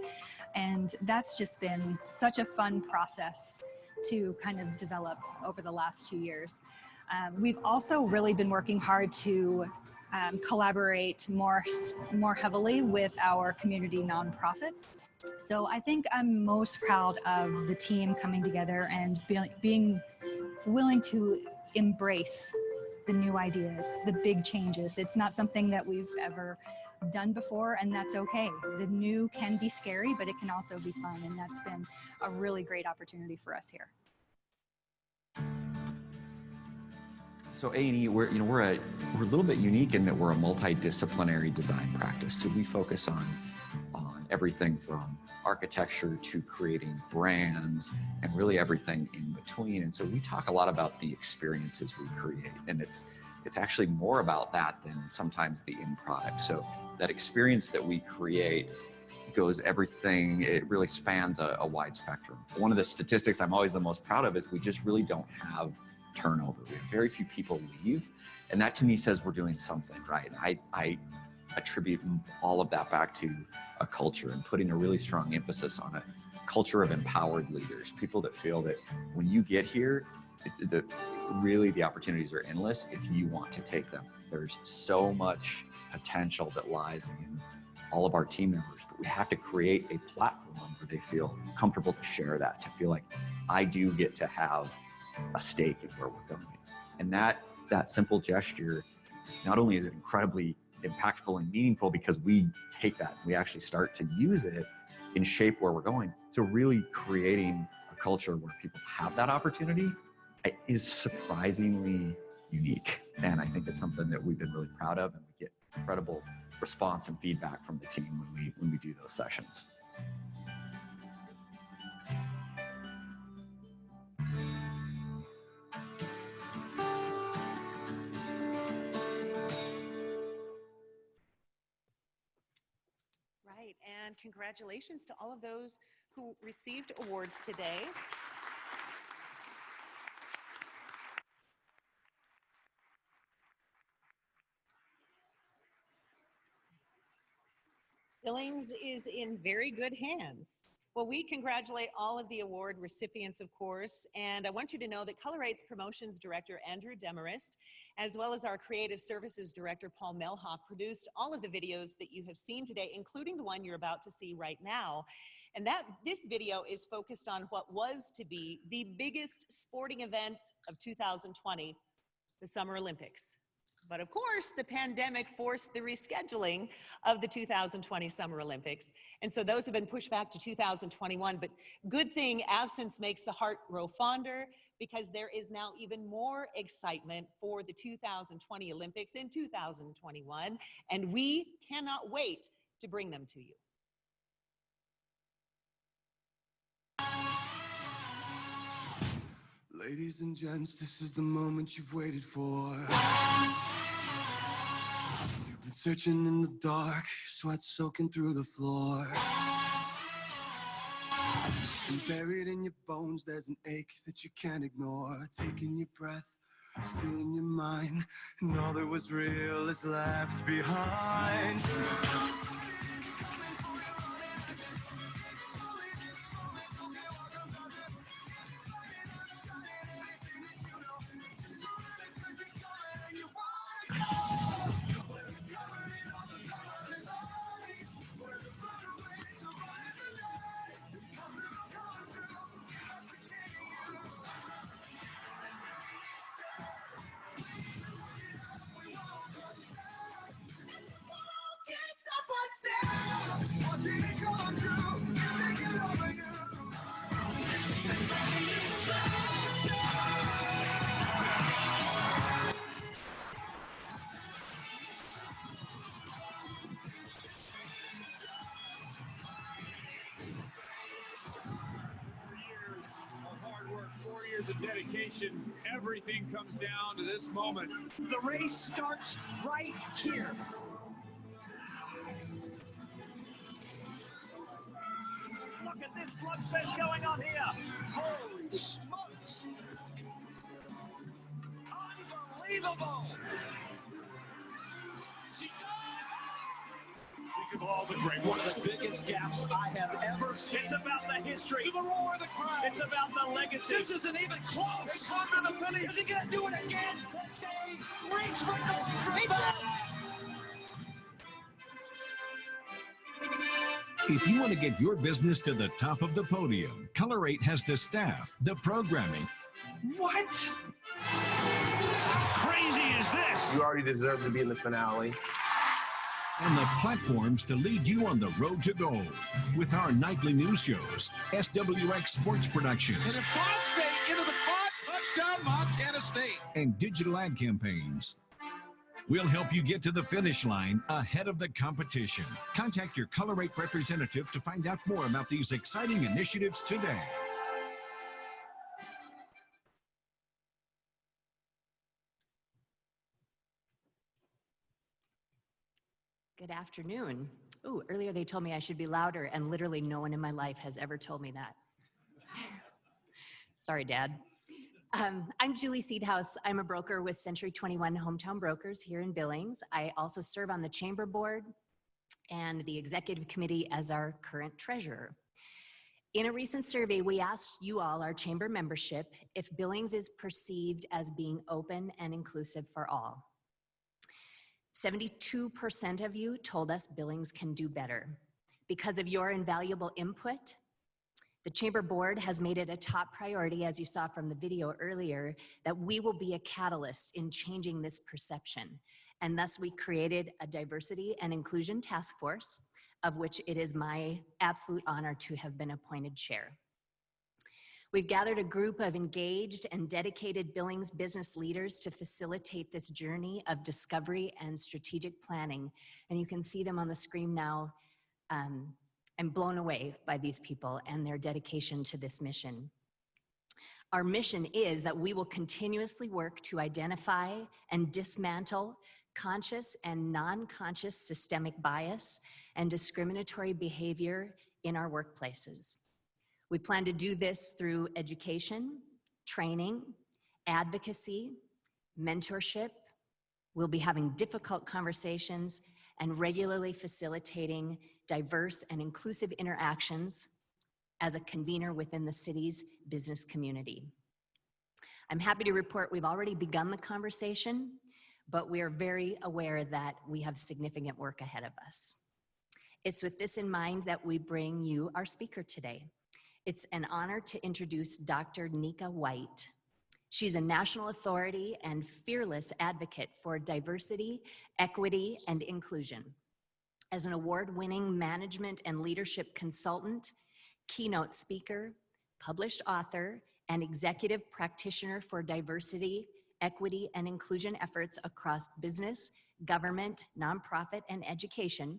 And that's just been such a fun process to kind of develop over the last 2 years. We've also really been working hard to collaborate more heavily with our community nonprofits. So I think I'm most proud of the team coming together and being willing to embrace the new ideas, the big changes. It's not something that we've ever done before, and that's okay. The new can be scary, but it can also be fun, and that's been a really great opportunity for us here. So A&E, we're a little bit unique in that we're a multidisciplinary design practice. So we focus on everything from architecture to creating brands and really everything in between. And so we talk a lot about the experiences we create, and it's actually more about that than sometimes the end product. So that experience that we create goes everything, it really spans a wide spectrum. One of the statistics I'm always the most proud of is we just really don't have turnover. We have very few people leave, and that to me says we're doing something right. And I attribute all of that back to a culture and putting a really strong emphasis on a culture of empowered leaders, people that feel that when you get here, really the opportunities are endless if you want to take them. There's so much potential that lies in all of our team members, but we have to create a platform where they feel comfortable to share that, to feel like I do get to have a stake in where we're going. And that simple gesture, not only is it incredibly impactful and meaningful because we take that and we actually start to use it and shape where we're going. So really creating a culture where people have that opportunity is surprisingly unique. And I think it's something that we've been really proud of, and we get incredible response and feedback from the team when we do those sessions. Right, and congratulations to all of those who received awards today. Billings is in very good hands. Well, we congratulate all of the award recipients, of course, and I want you to know that Color8's Promotions Director, Andrew Demarest, as well as our Creative Services Director, Paul Melhoff, produced all of the videos that you have seen today, including the one you're about to see right now. And this video is focused on what was to be the biggest sporting event of 2020, the Summer Olympics. But of course, the pandemic forced the rescheduling of the 2020 Summer Olympics. And so those have been pushed back to 2021. But good thing, absence makes the heart grow fonder, because there is now even more excitement for the 2020 Olympics in 2021. And we cannot wait to bring them to you. Ladies and gents, this is the moment you've waited for. You've been searching in the dark, sweat soaking through the floor. And buried in your bones, there's an ache that you can't ignore. Taking your breath, stealing your mind, and all that was real is left behind. Of dedication, everything comes down to this moment. The race starts right here. Look at this slugfest going on here. Holy smokes. Unbelievable. She does. Think of all the great one of the biggest gaps I have ever seen. It's about the history. To the roar of the crowd. It's about the legacy. This isn't even close. It's under the finish. Is he going to do it again? Let's say, reach for gold. If you want to get your business to the top of the podium, Color 8 has the staff, the programming. What? How crazy is this? You already deserve to be in the finale. And the platforms to lead you on the road to gold with our nightly news shows, SWX Sports Productions, And if Bond State into the quad, touchdown Montana State. and digital ad campaigns. We'll help you get to the finish line ahead of the competition. Contact your Color 8 representative to find out more about these exciting initiatives today. Good afternoon. Ooh, earlier they told me I should be louder, and literally no one in my life has ever told me that. Sorry, Dad. I'm Julie Seedhouse. I'm a broker with Century 21 Hometown Brokers here in Billings. I also serve on the Chamber Board and the Executive Committee as our current treasurer. In a recent survey, we asked you all, our Chamber membership, if Billings is perceived as being open and inclusive for all. 72% of you told us Billings can do better. Because of your invaluable input, the Chamber Board has made it a top priority, as you saw from the video earlier, that we will be a catalyst in changing this perception. And thus we created a diversity and inclusion task force, of which it is my absolute honor to have been appointed chair. We've gathered a group of engaged and dedicated Billings business leaders to facilitate this journey of discovery and strategic planning. And you can see them on the screen now. I'm blown away by these people and their dedication to this mission. Our mission is that we will continuously work to identify and dismantle conscious and non-conscious systemic bias and discriminatory behavior in our workplaces. We plan to do this through education, training, advocacy, mentorship. We'll be having difficult conversations and regularly facilitating diverse and inclusive interactions as a convener within the city's business community. I'm happy to report we've already begun the conversation, but we are very aware that we have significant work ahead of us. It's with this in mind that we bring you our speaker today. It's an honor to introduce Dr. Nika White. She's a national authority and fearless advocate for diversity, equity, and inclusion. As an award-winning management and leadership consultant, keynote speaker, published author, and executive practitioner for diversity, equity, and inclusion efforts across business, government, nonprofit, and education,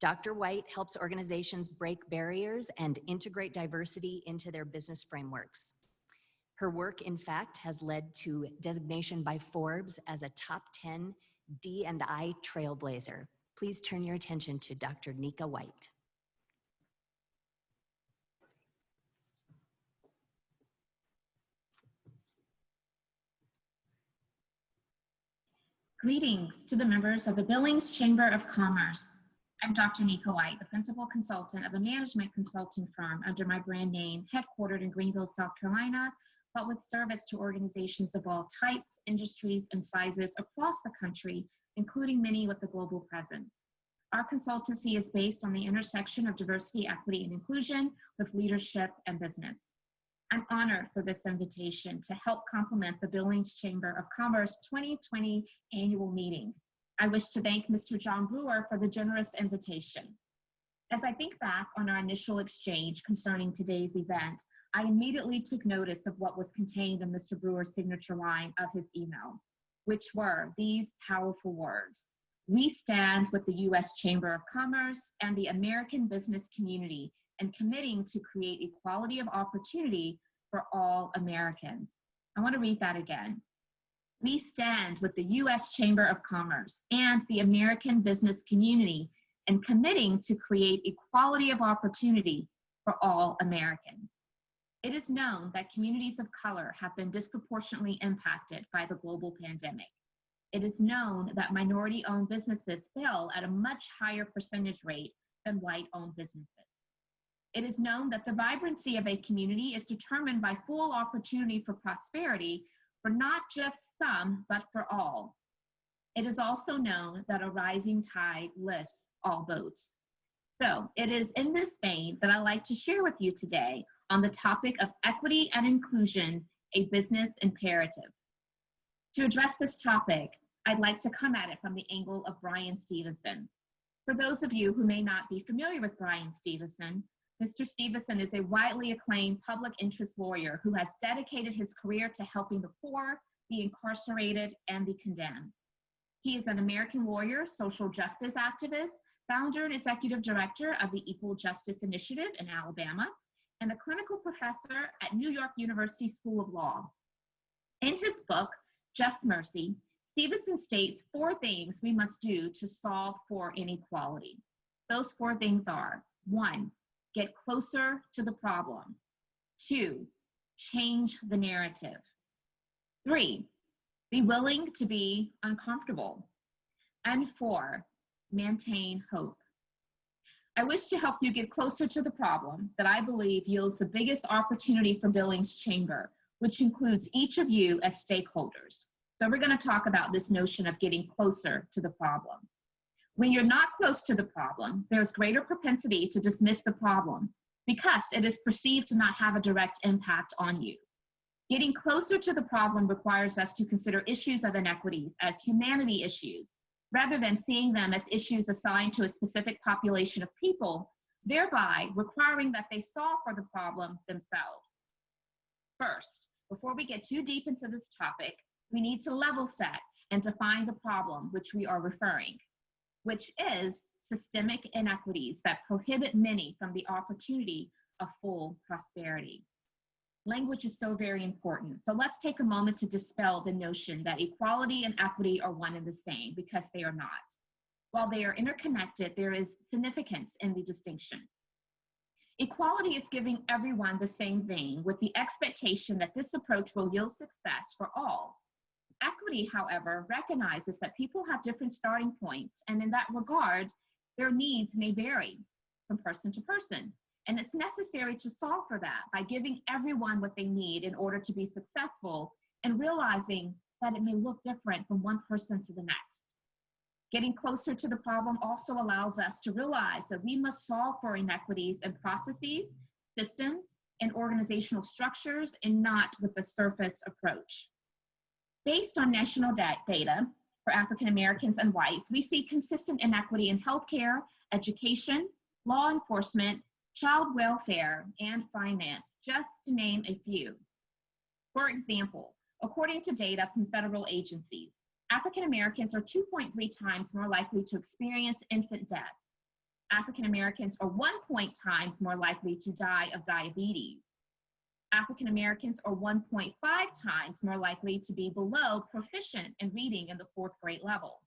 Dr. White helps organizations break barriers and integrate diversity into their business frameworks. Her work, in fact, has led to designation by Forbes as a top 10 D&I trailblazer. Please turn your attention to Dr. Nika White. Greetings to the members of the Billings Chamber of Commerce. I'm Dr. Nika White, the principal consultant of a management consulting firm under my brand name, headquartered in Greenville, South Carolina, but with service to organizations of all types, industries, and sizes across the country, including many with a global presence. Our consultancy is based on the intersection of diversity, equity, and inclusion with leadership and business. I'm honored for this invitation to help complement the Billings Chamber of Commerce 2020 annual meeting. I wish to thank Mr. John Brewer for the generous invitation. As I think back on our initial exchange concerning today's event, I immediately took notice of what was contained in Mr. Brewer's signature line of his email, which were these powerful words: "We stand with the U.S. Chamber of Commerce and the American business community in committing to create equality of opportunity for all Americans." I want to read that again. "We stand with the U.S. Chamber of Commerce and the American business community in committing to create equality of opportunity for all Americans." It is known that communities of color have been disproportionately impacted by the global pandemic. It is known that minority-owned businesses fail at a much higher percentage rate than white-owned businesses. It is known that the vibrancy of a community is determined by full opportunity for prosperity for not just some, but for all. It is also known that a rising tide lifts all boats. So it is in this vein that I'd like to share with you today on the topic of equity and inclusion, a business imperative. To address this topic, I'd like to come at it from the angle of Bryan Stevenson. For those of you who may not be familiar with Bryan Stevenson, Mr. Stevenson is a widely acclaimed public interest lawyer who has dedicated his career to helping the poor, the incarcerated, and the condemned. He is an American lawyer, social justice activist, founder and executive director of the Equal Justice Initiative in Alabama, and a clinical professor at New York University School of Law. In his book, Just Mercy, Stevenson states 4 things we must do to solve for inequality. Those 4 things are: 1, get closer to the problem; 2, change the narrative; 3, be willing to be uncomfortable; and 4, maintain hope. I wish to help you get closer to the problem that I believe yields the biggest opportunity for Billings Chamber, which includes each of you as stakeholders. So we're going to talk about this notion of getting closer to the problem. When you're not close to the problem, there's greater propensity to dismiss the problem because it is perceived to not have a direct impact on you. Getting closer to the problem requires us to consider issues of inequities as humanity issues, rather than seeing them as issues assigned to a specific population of people, thereby requiring that they solve for the problem themselves. First, before we get too deep into this topic, we need to level set and define the problem which we are referring, which is systemic inequities that prohibit many from the opportunity of full prosperity. Language is so very important. So let's take a moment to dispel the notion that equality and equity are one and the same, because they are not. While they are interconnected, there is significance in the distinction. Equality is giving everyone the same thing with the expectation that this approach will yield success for all. Equity, however, recognizes that people have different starting points, and in that regard, their needs may vary from person to person. And it's necessary to solve for that by giving everyone what they need in order to be successful, and realizing that it may look different from one person to the next. Getting closer to the problem also allows us to realize that we must solve for inequities in processes, systems, and organizational structures, and not with a surface approach. Based on national data for African Americans and whites, we see consistent inequity in healthcare, education, law enforcement, child welfare, and finance, just to name a few. For example, according to data from federal agencies, African Americans are 2.3 times more likely to experience infant death. African Americans are 1 times more likely to die of diabetes. African Americans are 1.5 times more likely to be below proficient in reading in the 4th grade level.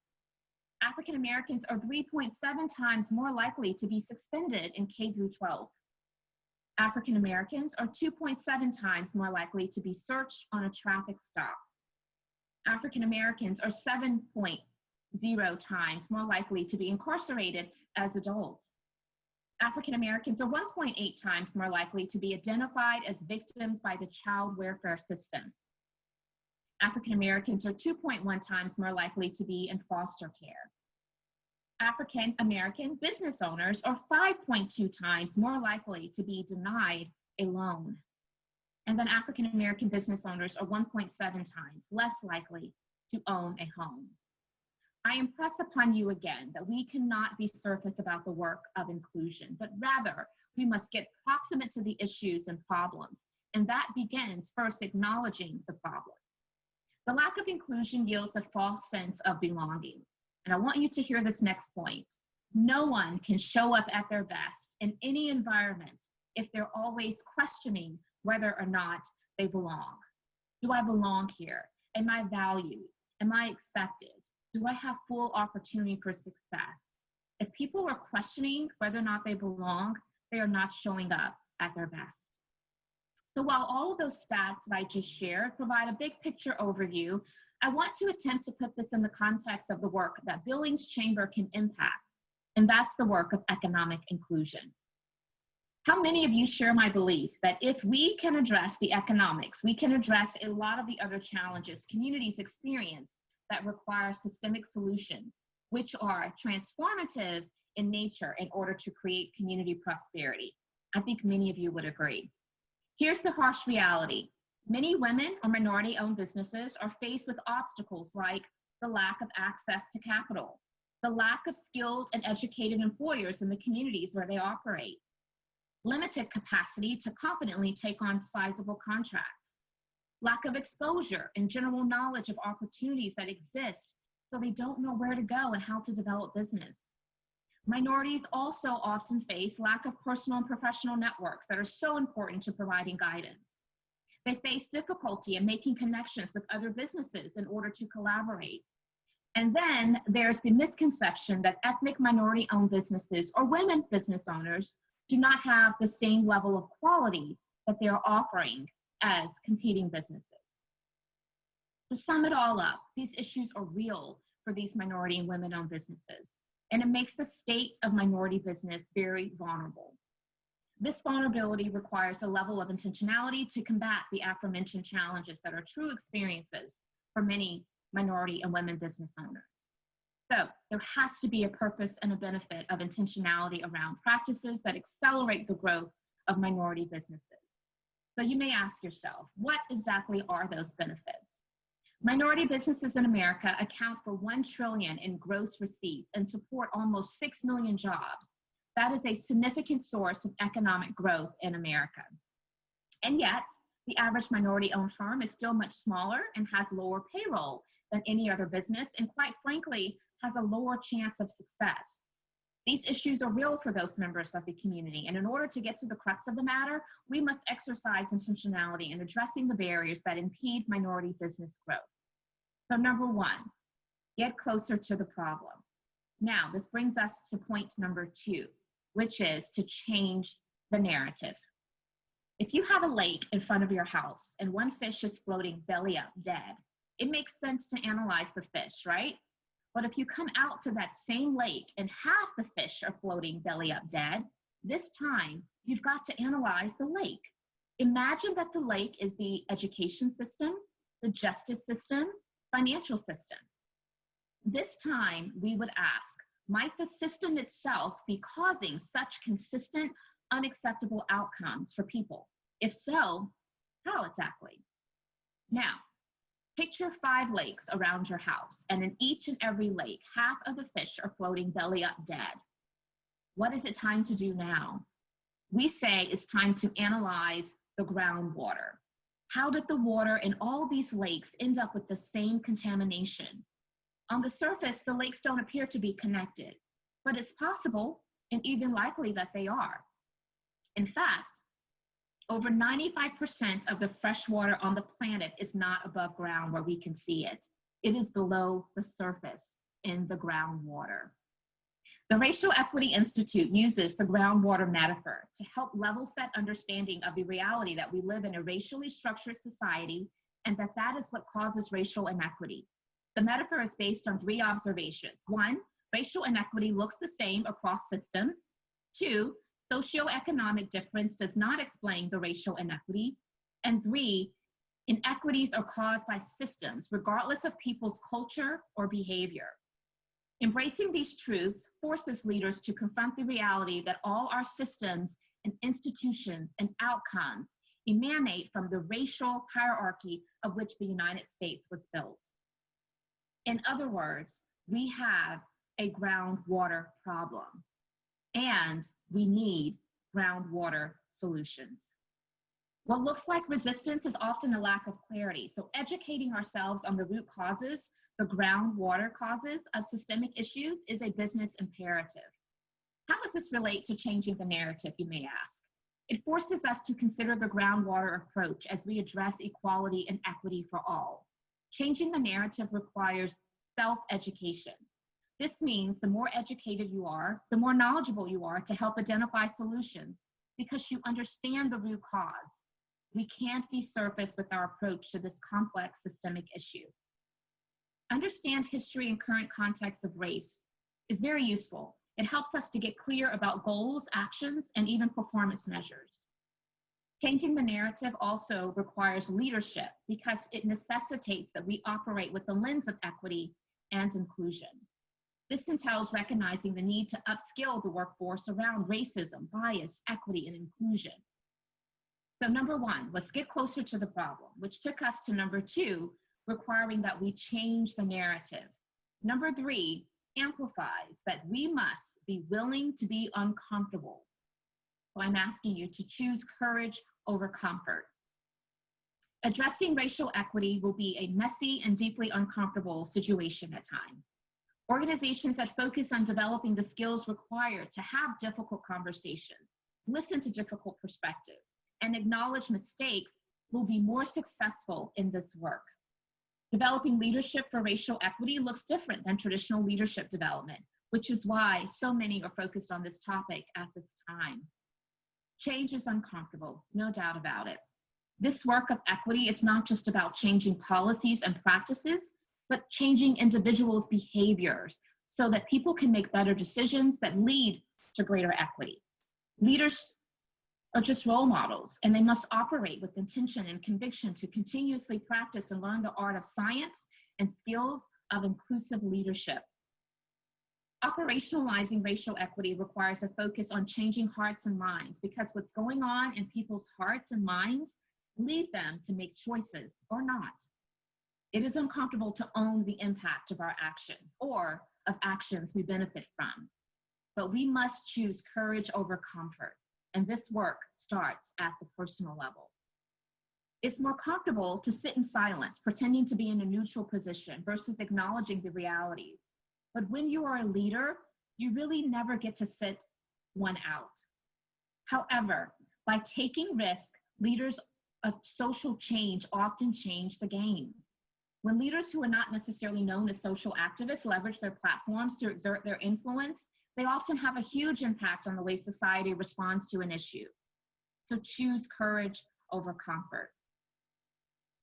African Americans are 3.7 times more likely to be suspended in K through 12. African Americans are 2.7 times more likely to be searched on a traffic stop. African Americans are 7.0 times more likely to be incarcerated as adults. African Americans are 1.8 times more likely to be identified as victims by the child welfare system. African Americans are 2.1 times more likely to be in foster care. African American business owners are 5.2 times more likely to be denied a loan. And then African American business owners are 1.7 times less likely to own a home. I impress upon you again that we cannot be surface about the work of inclusion, but rather we must get proximate to the issues and problems. And that begins first acknowledging the problem. The lack of inclusion yields a false sense of belonging. And I want you to hear this next point. No one can show up at their best in any environment if they're always questioning whether or not they belong. Do I belong here? Am I valued? Am I accepted? Do I have full opportunity for success? If people are questioning whether or not they belong, they are not showing up at their best. So while all of those stats that I just shared provide a big picture overview, I want to attempt to put this in the context of the work that Billings Chamber can impact, and that's the work of economic inclusion. How many of you share my belief that if we can address the economics, we can address a lot of the other challenges communities experience that require systemic solutions, which are transformative in nature in order to create community prosperity? I think many of you would agree. Here's the harsh reality. Many women or minority-owned businesses are faced with obstacles like the lack of access to capital, the lack of skilled and educated employers in the communities where they operate, limited capacity to confidently take on sizable contracts, lack of exposure and general knowledge of opportunities that exist, so they don't know where to go and how to develop business. Minorities also often face lack of personal and professional networks that are so important to providing guidance. They face difficulty in making connections with other businesses in order to collaborate. And then there's the misconception that ethnic minority-owned businesses or women business owners do not have the same level of quality that they're offering as competing businesses. To sum it all up, these issues are real for these minority and women-owned businesses, and it makes the state of minority business very vulnerable. This vulnerability requires a level of intentionality to combat the aforementioned challenges that are true experiences for many minority and women business owners. So there has to be a purpose and a benefit of intentionality around practices that accelerate the growth of minority businesses. So you may ask yourself, what exactly are those benefits? Minority businesses in America account for $1 trillion in gross receipts and support almost 6 million jobs. That is a significant source of economic growth in America. And yet, the average minority-owned firm is still much smaller and has lower payroll than any other business, and quite frankly, has a lower chance of success. These issues are real for those members of the community, and in order to get to the crux of the matter, we must exercise intentionality in addressing the barriers that impede minority business growth. So number one, get closer to the problem. Now, this brings us to point number two, which is to change the narrative. If you have a lake in front of your house and one fish is floating belly up dead, it makes sense to analyze the fish, right? But if you come out to that same lake and half the fish are floating belly up dead, this time you've got to analyze the lake. Imagine that the lake is the education system, the justice system, financial system. This time we would ask, might the system itself be causing such consistent, unacceptable outcomes for people? If so, how exactly? Now, picture 5 lakes around your house, and in each and every lake, half of the fish are floating belly up dead. What is it time to do now? We say it's time to analyze the groundwater. How did the water in all these lakes end up with the same contamination? On the surface, the lakes don't appear to be connected, but it's possible and even likely that they are. In fact, over 95% of the fresh water on the planet is not above ground where we can see it. It is below the surface in the groundwater. The Racial Equity Institute uses the groundwater metaphor to help level set understanding of the reality that we live in a racially structured society and that is what causes racial inequity. The metaphor is based on 3 observations. 1, racial inequity looks the same across systems. 2, Socioeconomic difference does not explain the racial inequity. And 3, inequities are caused by systems, regardless of people's culture or behavior. Embracing these truths forces leaders to confront the reality that all our systems and institutions and outcomes emanate from the racial hierarchy of which the United States was built. In other words, we have a groundwater problem, and we need groundwater solutions. What looks like resistance is often a lack of clarity. So educating ourselves on the root causes, the groundwater causes of systemic issues, is a business imperative. How does this relate to changing the narrative, you may ask? It forces us to consider the groundwater approach as we address equality and equity for all. Changing the narrative requires self-education. This means the more educated you are, the more knowledgeable you are to help identify solutions, because you understand the root cause. We can't be surface with our approach to this complex systemic issue. Understand history and current context of race is very useful. It helps us to get clear about goals, actions, and even performance measures. Changing the narrative also requires leadership because it necessitates that we operate with the lens of equity and inclusion. This entails recognizing the need to upskill the workforce around racism, bias, equity, and inclusion. So number 1, let's get closer to the problem, which took us to number 2, requiring that we change the narrative. Number 3 amplifies that we must be willing to be uncomfortable. So I'm asking you to choose courage over comfort. Addressing racial equity will be a messy and deeply uncomfortable situation at times. Organizations that focus on developing the skills required to have difficult conversations, listen to difficult perspectives, and acknowledge mistakes will be more successful in this work. Developing leadership for racial equity looks different than traditional leadership development, which is why so many are focused on this topic at this time. Change is uncomfortable, no doubt about it. This work of equity is not just about changing policies and practices, but changing individuals' behaviors so that people can make better decisions that lead to greater equity. Leaders are just role models, and they must operate with intention and conviction to continuously practice and learn the art of science and skills of inclusive leadership. Operationalizing racial equity requires a focus on changing hearts and minds, because what's going on in people's hearts and minds lead them to make choices or not. It is uncomfortable to own the impact of our actions or of actions we benefit from, but we must choose courage over comfort, and this work starts at the personal level. It's more comfortable to sit in silence, pretending to be in a neutral position versus acknowledging the realities. But when you are a leader, you really never get to sit one out. However, by taking risk, leaders of social change often change the game. When leaders who are not necessarily known as social activists leverage their platforms to exert their influence, they often have a huge impact on the way society responds to an issue. So choose courage over comfort.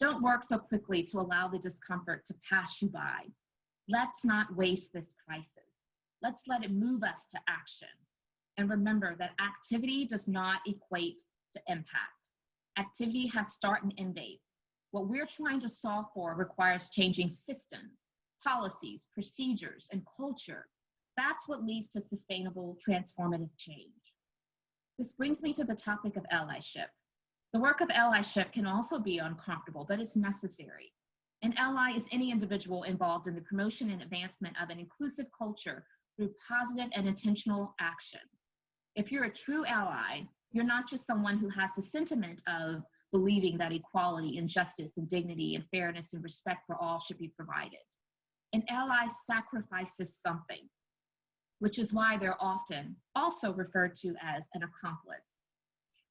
Don't work so quickly to allow the discomfort to pass you by. Let's not waste this crisis. Let's let it move us to action. And remember that activity does not equate to impact. Activity has start and end dates. What we're trying to solve for requires changing systems, policies, procedures, and culture. That's what leads to sustainable, transformative change. This brings me to the topic of allyship. The work of allyship can also be uncomfortable, but it's necessary. An ally is any individual involved in the promotion and advancement of an inclusive culture through positive and intentional action. If you're a true ally, you're not just someone who has the sentiment of believing that equality and justice and dignity and fairness and respect for all should be provided. An ally sacrifices something, which is why they're often also referred to as an accomplice.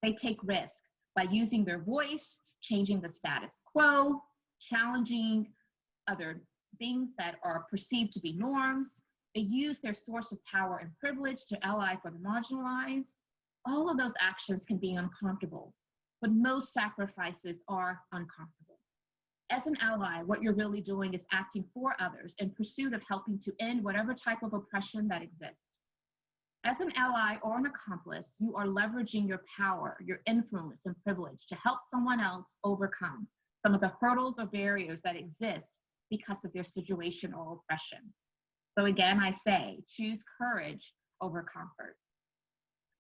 They take risk by using their voice, changing the status quo, challenging other things that are perceived to be norms. They use their source of power and privilege to ally for the marginalized. All of those actions can be uncomfortable, but most sacrifices are uncomfortable. As an ally, what you're really doing is acting for others in pursuit of helping to end whatever type of oppression that exists. As an ally or an accomplice, you are leveraging your power, your influence, and privilege to help someone else overcome some of the hurdles or barriers that exist because of their situation or oppression. So again, I say, choose courage over comfort.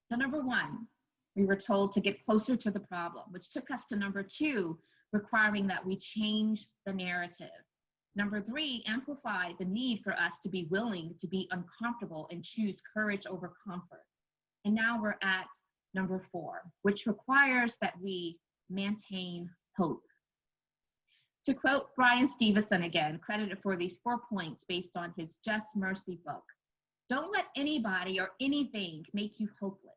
So number one, we were told to get closer to the problem, which took us to number two, requiring that we change the narrative. Number three, amplify the need for us to be willing to be uncomfortable and choose courage over comfort. And now we're at number four, which requires that we maintain hope. To quote Brian Stevenson again, credited for these 4 points based on his Just Mercy book, don't let anybody or anything make you hopeless.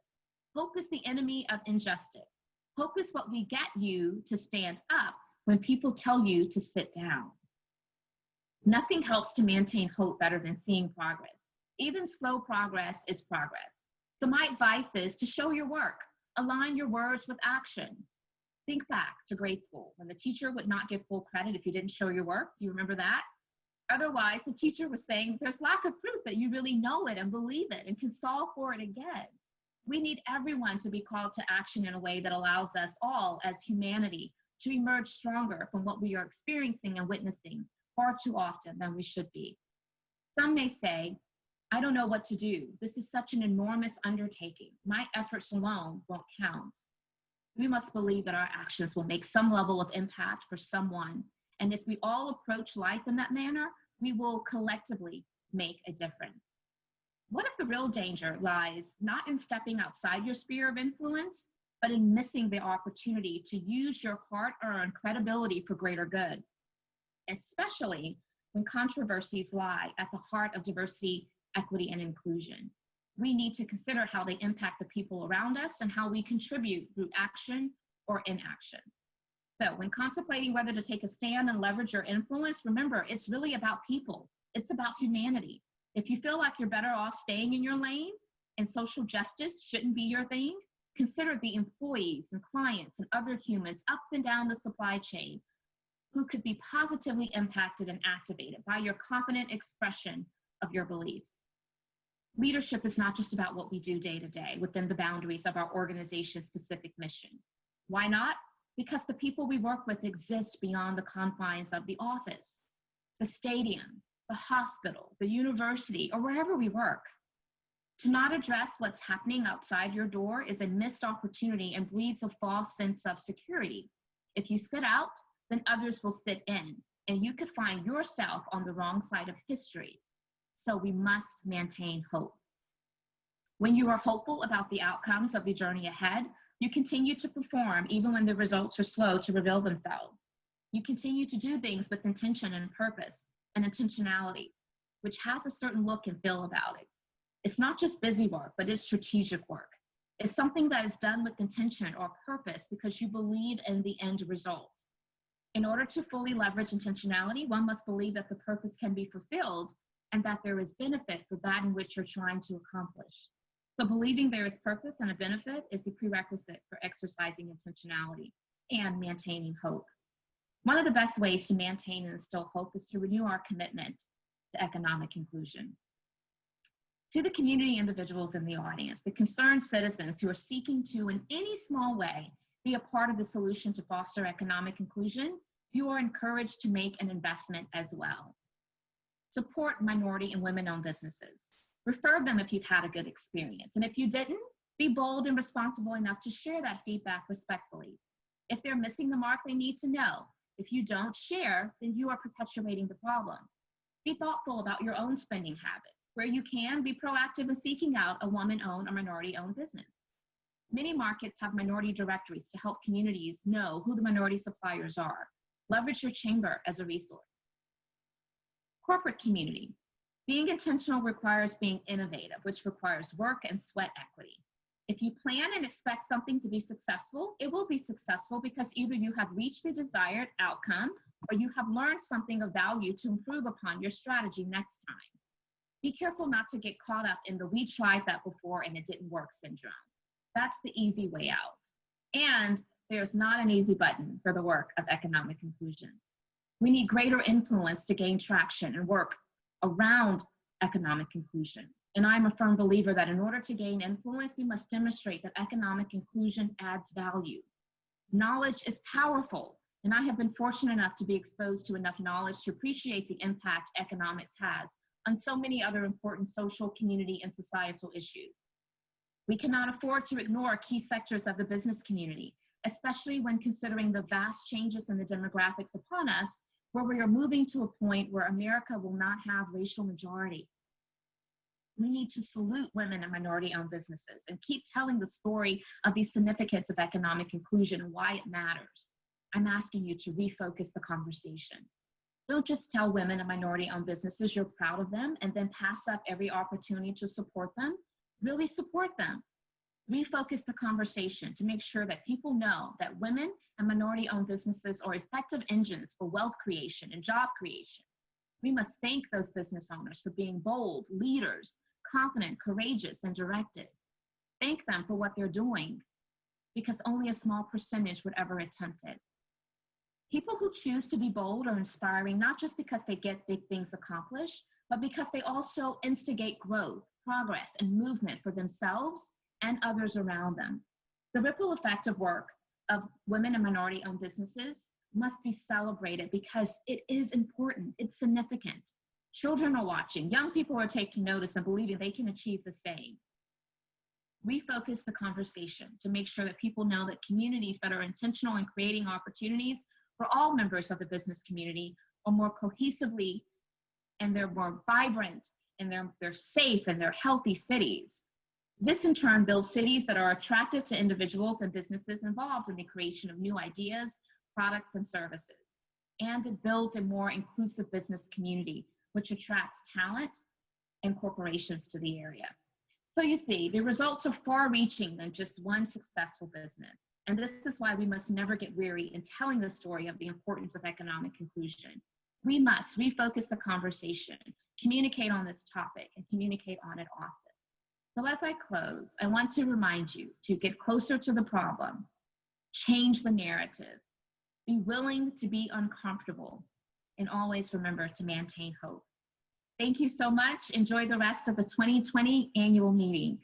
Hope is the enemy of injustice. Hope is what we get you to stand up when people tell you to sit down. Nothing helps to maintain hope better than seeing progress. Even slow progress is progress. So my advice is to show your work, align your words with action. Think back to grade school when the teacher would not give full credit if you didn't show your work. Do you remember that? Otherwise, the teacher was saying there's lack of proof that you really know it and believe it and can solve for it again. We need everyone to be called to action in a way that allows us all as humanity to emerge stronger from what we are experiencing and witnessing far too often than we should be. Some may say, I don't know what to do. This is such an enormous undertaking. My efforts alone won't count. We must believe that our actions will make some level of impact for someone. And if we all approach life in that manner, we will collectively make a difference. What if the real danger lies not in stepping outside your sphere of influence, but in missing the opportunity to use your hard-earned credibility for greater good, especially when controversies lie at the heart of diversity, equity, and inclusion? We need to consider how they impact the people around us and how we contribute through action or inaction. So when contemplating whether to take a stand and leverage your influence, remember, it's really about people. It's about humanity. If you feel like you're better off staying in your lane and social justice shouldn't be your thing, consider the employees and clients and other humans up and down the supply chain who could be positively impacted and activated by your confident expression of your beliefs. Leadership is not just about what we do day to day within the boundaries of our organization's specific mission. Why not? Because the people we work with exist beyond the confines of the office, the stadium, the hospital, the university, or wherever we work. To not address what's happening outside your door is a missed opportunity and breeds a false sense of security. If you sit out, then others will sit in, and you could find yourself on the wrong side of history. So we must maintain hope. When you are hopeful about the outcomes of the journey ahead, you continue to perform even when the results are slow to reveal themselves. You continue to do things with intention and purpose and intentionality, which has a certain look and feel about it. It's not just busy work, but it's strategic work. It's something that is done with intention or purpose because you believe in the end result. In order to fully leverage intentionality, one must believe that the purpose can be fulfilled and that there is benefit for that in which you're trying to accomplish. So believing there is purpose and a benefit is the prerequisite for exercising intentionality and maintaining hope. One of the best ways to maintain and instill hope is to renew our commitment to economic inclusion. To the community individuals in the audience, the concerned citizens who are seeking to, in any small way, be a part of the solution to foster economic inclusion, you are encouraged to make an investment as well. Support minority and women-owned businesses. Refer them if you've had a good experience. And if you didn't, be bold and responsible enough to share that feedback respectfully. If they're missing the mark, they need to know. If you don't share, then you are perpetuating the problem. Be thoughtful about your own spending habits. Where you can, be proactive in seeking out a woman-owned or minority-owned business. Many markets have minority directories to help communities know who the minority suppliers are. Leverage your chamber as a resource. Corporate community. Being intentional requires being innovative, which requires work and sweat equity. If you plan and expect something to be successful, it will be successful because either you have reached the desired outcome or you have learned something of value to improve upon your strategy next time. Be careful not to get caught up in the "we tried that before and it didn't work" syndrome. That's the easy way out. And there's not an easy button for the work of economic inclusion. We need greater influence to gain traction and work around economic inclusion. And I'm a firm believer that in order to gain influence, we must demonstrate that economic inclusion adds value. Knowledge is powerful, and I have been fortunate enough to be exposed to enough knowledge to appreciate the impact economics has on so many other important social, community, and societal issues. We cannot afford to ignore key sectors of the business community, especially when considering the vast changes in the demographics upon us, where we are moving to a point where America will not have racial majority. We need to salute women and minority-owned businesses and keep telling the story of the significance of economic inclusion and why it matters. I'm asking you to refocus the conversation. Don't just tell women and minority-owned businesses you're proud of them and then pass up every opportunity to support them. Really support them. Refocus the conversation to make sure that people know that women and minority-owned businesses are effective engines for wealth creation and job creation. We must thank those business owners for being bold, leaders, confident, courageous, and directed. Thank them for what they're doing, because only a small percentage would ever attempt it. People who choose to be bold are inspiring, not just because they get big things accomplished, but because they also instigate growth, progress, and movement for themselves and others around them. The ripple effect of work of women and minority-owned businesses must be celebrated because it is important, it's significant. Children are watching, young people are taking notice and believing they can achieve the same. Refocus the conversation to make sure that people know that communities that are intentional in creating opportunities for all members of the business community are more cohesively, and they're more vibrant, and they're safe, and they're healthy cities. This in turn builds cities that are attractive to individuals and businesses involved in the creation of new ideas, products, and services. And it builds a more inclusive business community, which attracts talent and corporations to the area. So you see, the results are far-reaching than just one successful business. And this is why we must never get weary in telling the story of the importance of economic inclusion. We must refocus the conversation, communicate on this topic, and communicate on it often. So as I close, I want to remind you to get closer to the problem, change the narrative, be willing to be uncomfortable, and always remember to maintain hope. Thank you so much. Enjoy the rest of the 2020 annual meeting.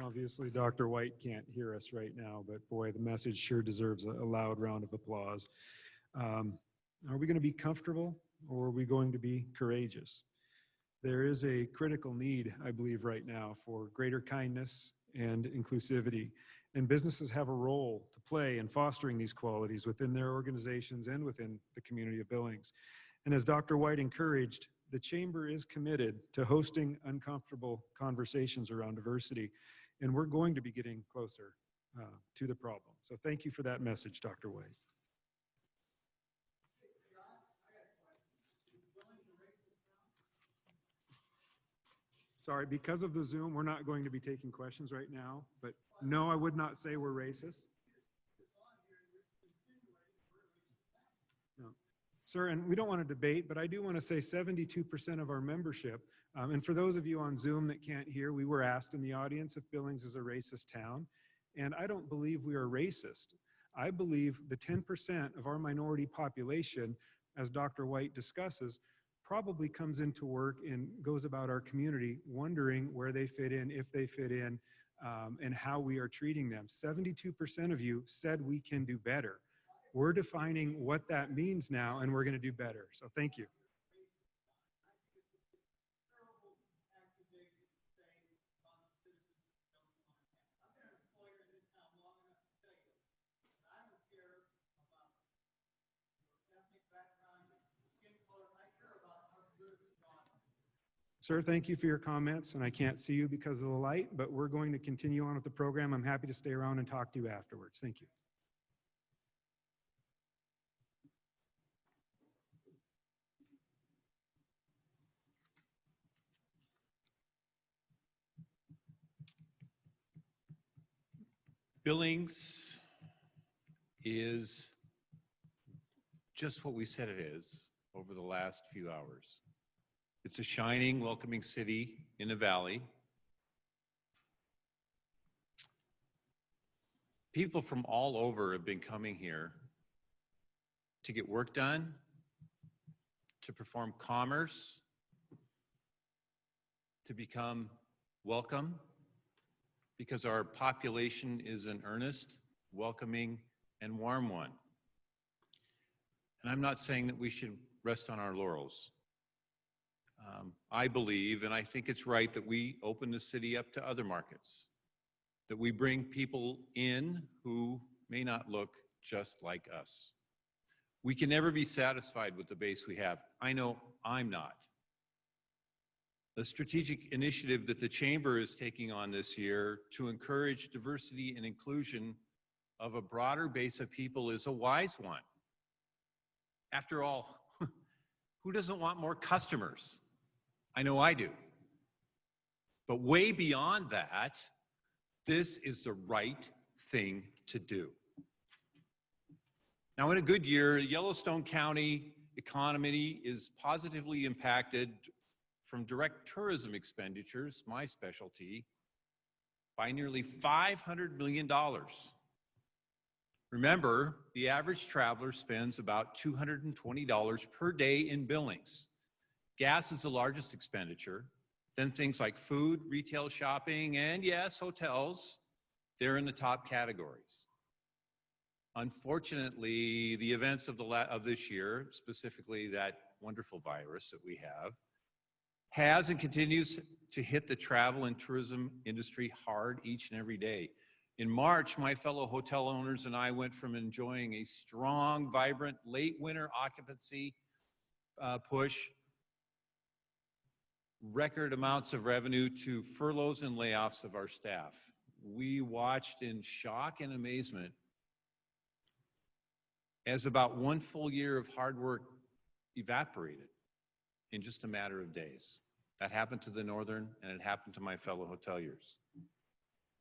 Obviously, Dr. White can't hear us right now, but boy, the message sure deserves a loud round of applause. Are we going to be comfortable, or are we going to be courageous? There is a critical need, I believe, right now for greater kindness and inclusivity. And businesses have a role to play in fostering these qualities within their organizations and within the community of Billings. And as Dr. White encouraged, the Chamber is committed to hosting uncomfortable conversations around diversity, and we're going to be getting closer to the problem. So thank you for that message, Dr. White. Sorry, because of the Zoom, we're not going to be taking questions right now, but no, I would not say we're racist. No. Sir, and we don't want to debate, but I do want to say 72% of our membership, and for those of you on Zoom that can't hear, we were asked in the audience if Billings is a racist town, and I don't believe we are racist. I believe the 10% of our minority population, as Dr. White discusses, probably comes into work and goes about our community wondering where they fit in, if they fit in, and how we are treating them. 72% of you said we can do better. We're defining what that means now, and we're going to do better. So thank you. Sir, thank you for your comments, and I can't see you because of the light, but we're going to continue on with the program. I'm happy to stay around and talk to you afterwards. Thank you. Billings is just what we said it is over the last few hours. It's a shining, welcoming city in a valley. People from all over have been coming here to get work done, to perform commerce, to become welcome, because our population is an earnest, welcoming, and warm one. And I'm not saying that we should rest on our laurels. I believe, and I think it's right, that we open the city up to other markets, that we bring people in who may not look just like us. We can never be satisfied with the base we have. I know I'm not. The strategic initiative that the Chamber is taking on this year to encourage diversity and inclusion of a broader base of people is a wise one. After all, who doesn't want more customers? I know I do. But way beyond that, this is the right thing to do. Now, in a good year, Yellowstone County economy is positively impacted from direct tourism expenditures, my specialty, by nearly $500 million. Remember, the average traveler spends about $220 per day in Billings. Gas is the largest expenditure, then things like food, retail shopping, and yes, hotels, they're in the top categories. Unfortunately, the events of this year, specifically that wonderful virus that we have, has and continues to hit the travel and tourism industry hard each and every day. In March, my fellow hotel owners and I went from enjoying a strong, vibrant, late winter occupancy push, record amounts of revenue, to furloughs and layoffs of our staff. We watched in shock and amazement as about one full year of hard work evaporated in just a matter of days. That happened to the Northern, and it happened to my fellow hoteliers.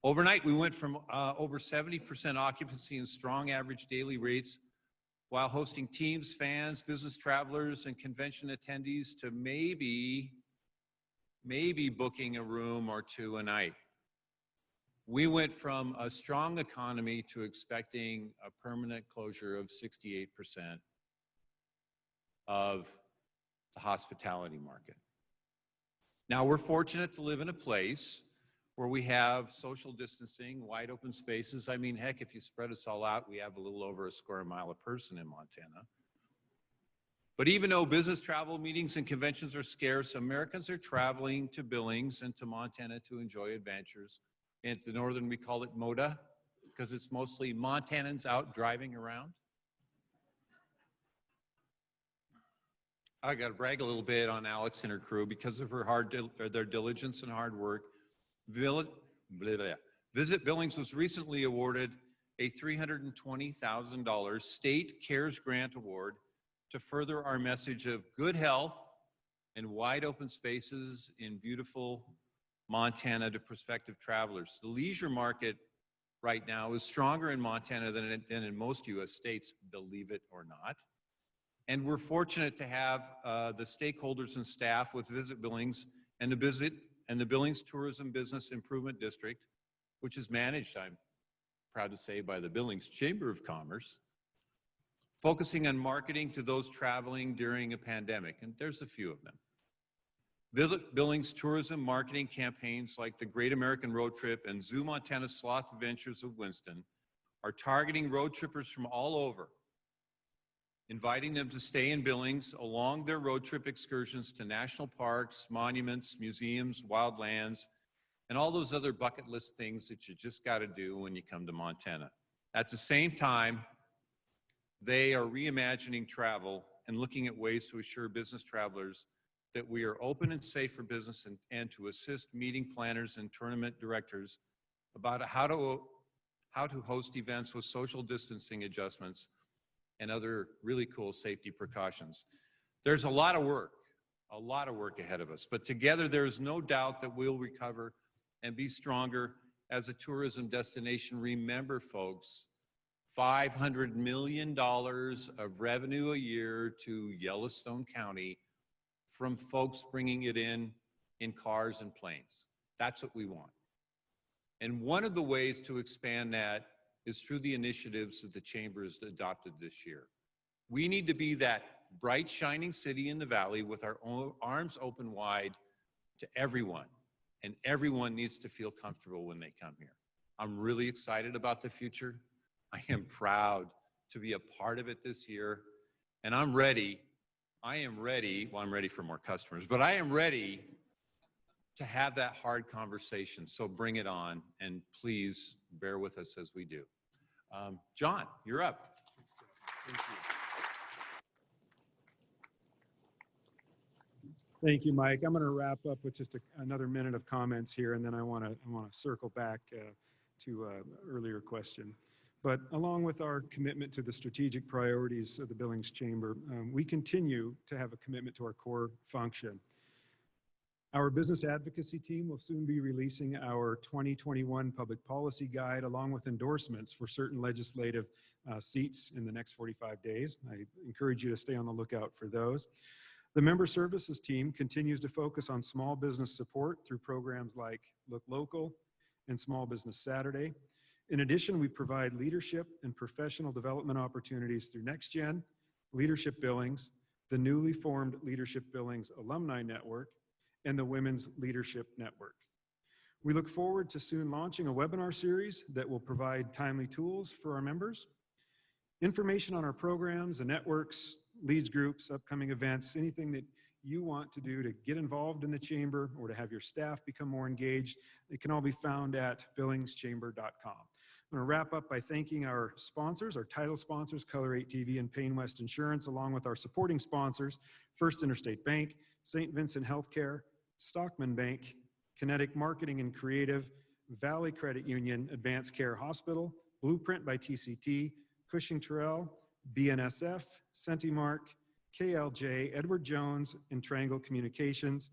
Overnight, we went from over 70% occupancy and strong average daily rates while hosting teams, fans, business travelers, and convention attendees to maybe booking a room or two a night. We went from a strong economy to expecting a permanent closure of 68% of the hospitality market. Now, we're fortunate to live in a place where we have social distancing, wide open spaces. I mean, heck, if you spread us all out, we have a little over a square mile a person in Montana. But even though business travel, meetings, and conventions are scarce, Americans are traveling to Billings and to Montana to enjoy adventures. And at the Northern, we call it MODA, because it's mostly Montanans out driving around. I got to brag a little bit on Alex and her crew because of their diligence and hard work. Visit Billings was recently awarded a $320,000 State CARES Grant Award to further our message of good health and wide open spaces in beautiful Montana to prospective travelers. The leisure market right now is stronger in Montana than in most U.S. states, believe it or not. And we're fortunate to have the stakeholders and staff with Visit Billings and the Billings Tourism Business Improvement District, which is managed, I'm proud to say, by the Billings Chamber of Commerce, focusing on marketing to those traveling during a pandemic, and there's a few of them. Visit Billings tourism marketing campaigns like the Great American Road Trip and Zoo Montana Sloth Adventures of Winston are targeting road trippers from all over, inviting them to stay in Billings along their road trip excursions to national parks, monuments, museums, wildlands, and all those other bucket list things that you just got to do when you come to Montana. At the same time, they are reimagining travel and looking at ways to assure business travelers that we are open and safe for business and to assist meeting planners and tournament directors about how to host events with social distancing adjustments and other really cool safety precautions. There's a lot of work ahead of us, but together there's no doubt that we'll recover and be stronger as a tourism destination. Remember, folks, $500 million of revenue a year to Yellowstone County from folks bringing it in cars and planes. That's what we want. And one of the ways to expand that is through the initiatives that the Chamber has adopted this year. We need to be that bright, shining city in the Valley with our arms open wide to everyone, and everyone needs to feel comfortable when they come here. I'm really excited about the future. I am proud to be a part of it this year, and I'm ready. Well, I'm ready for more customers, but I am ready to have that hard conversation. So bring it on, and please bear with us as we do. John, you're up. Thank you. Thank you, Mike. I'm going to wrap up with just another minute of comments here, and then I want to circle back to an earlier question. But along with our commitment to the strategic priorities of the Billings Chamber, we continue to have a commitment to our core function. Our business advocacy team will soon be releasing our 2021 public policy guide along with endorsements for certain legislative seats in the next 45 days. I encourage you to stay on the lookout for those. The member services team continues to focus on small business support through programs like Look Local and Small Business Saturday. In addition, we provide leadership and professional development opportunities through NextGen, Leadership Billings, the newly formed Leadership Billings Alumni Network, and the Women's Leadership Network. We look forward to soon launching a webinar series that will provide timely tools for our members. Information on our programs and networks, leads groups, upcoming events, anything that you want to do to get involved in the Chamber or to have your staff become more engaged, it can all be found at billingschamber.com. I'm going to wrap up by thanking our sponsors, our title sponsors, Color 8 TV and Payne West Insurance, along with our supporting sponsors, First Interstate Bank, St. Vincent Healthcare, Stockman Bank, Kinetic Marketing and Creative, Valley Credit Union, Advanced Care Hospital, Blueprint by TCT, Cushing Terrell, BNSF, Centimark, KLJ, Edward Jones, and Triangle Communications.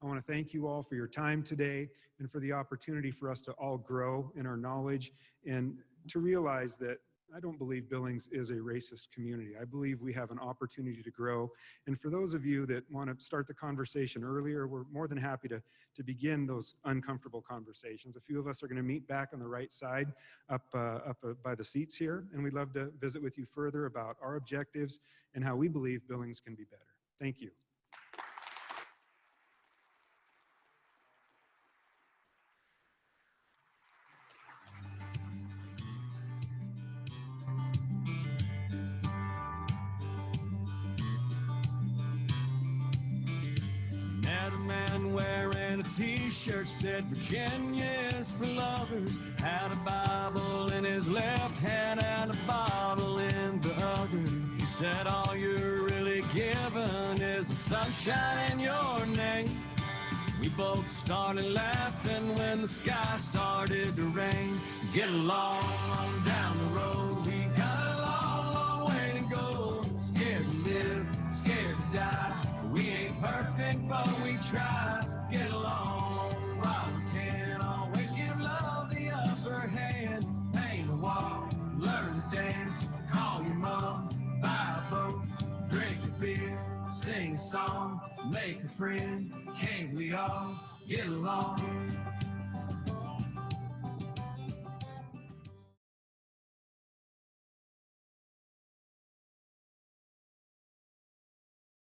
I want to thank you all for your time today and for the opportunity for us to all grow in our knowledge and to realize that I don't believe Billings is a racist community. I believe we have an opportunity to grow. And for those of you that want to start the conversation earlier, we're more than happy to begin those uncomfortable conversations. A few of us are going to meet back on the right side up by the seats here, and we'd love to visit with you further about our objectives and how we believe Billings can be better. Thank you. Met a man wearing a t-shirt said Virginia is for lovers. Had a Bible in his left hand and a bottle in the other. He said all you're really given is the sunshine in your name. We both started laughing when the sky started to rain. Get along on down the road. We got a long, long way to go. Scared to live, scared to die. We ain't perfect, but we try. Get along while we can. Always give love the upper hand. Paint a wall, learn to dance. Call your mom, buy a boat, drink a beer, sing a song, make a friend. Can't we all get along?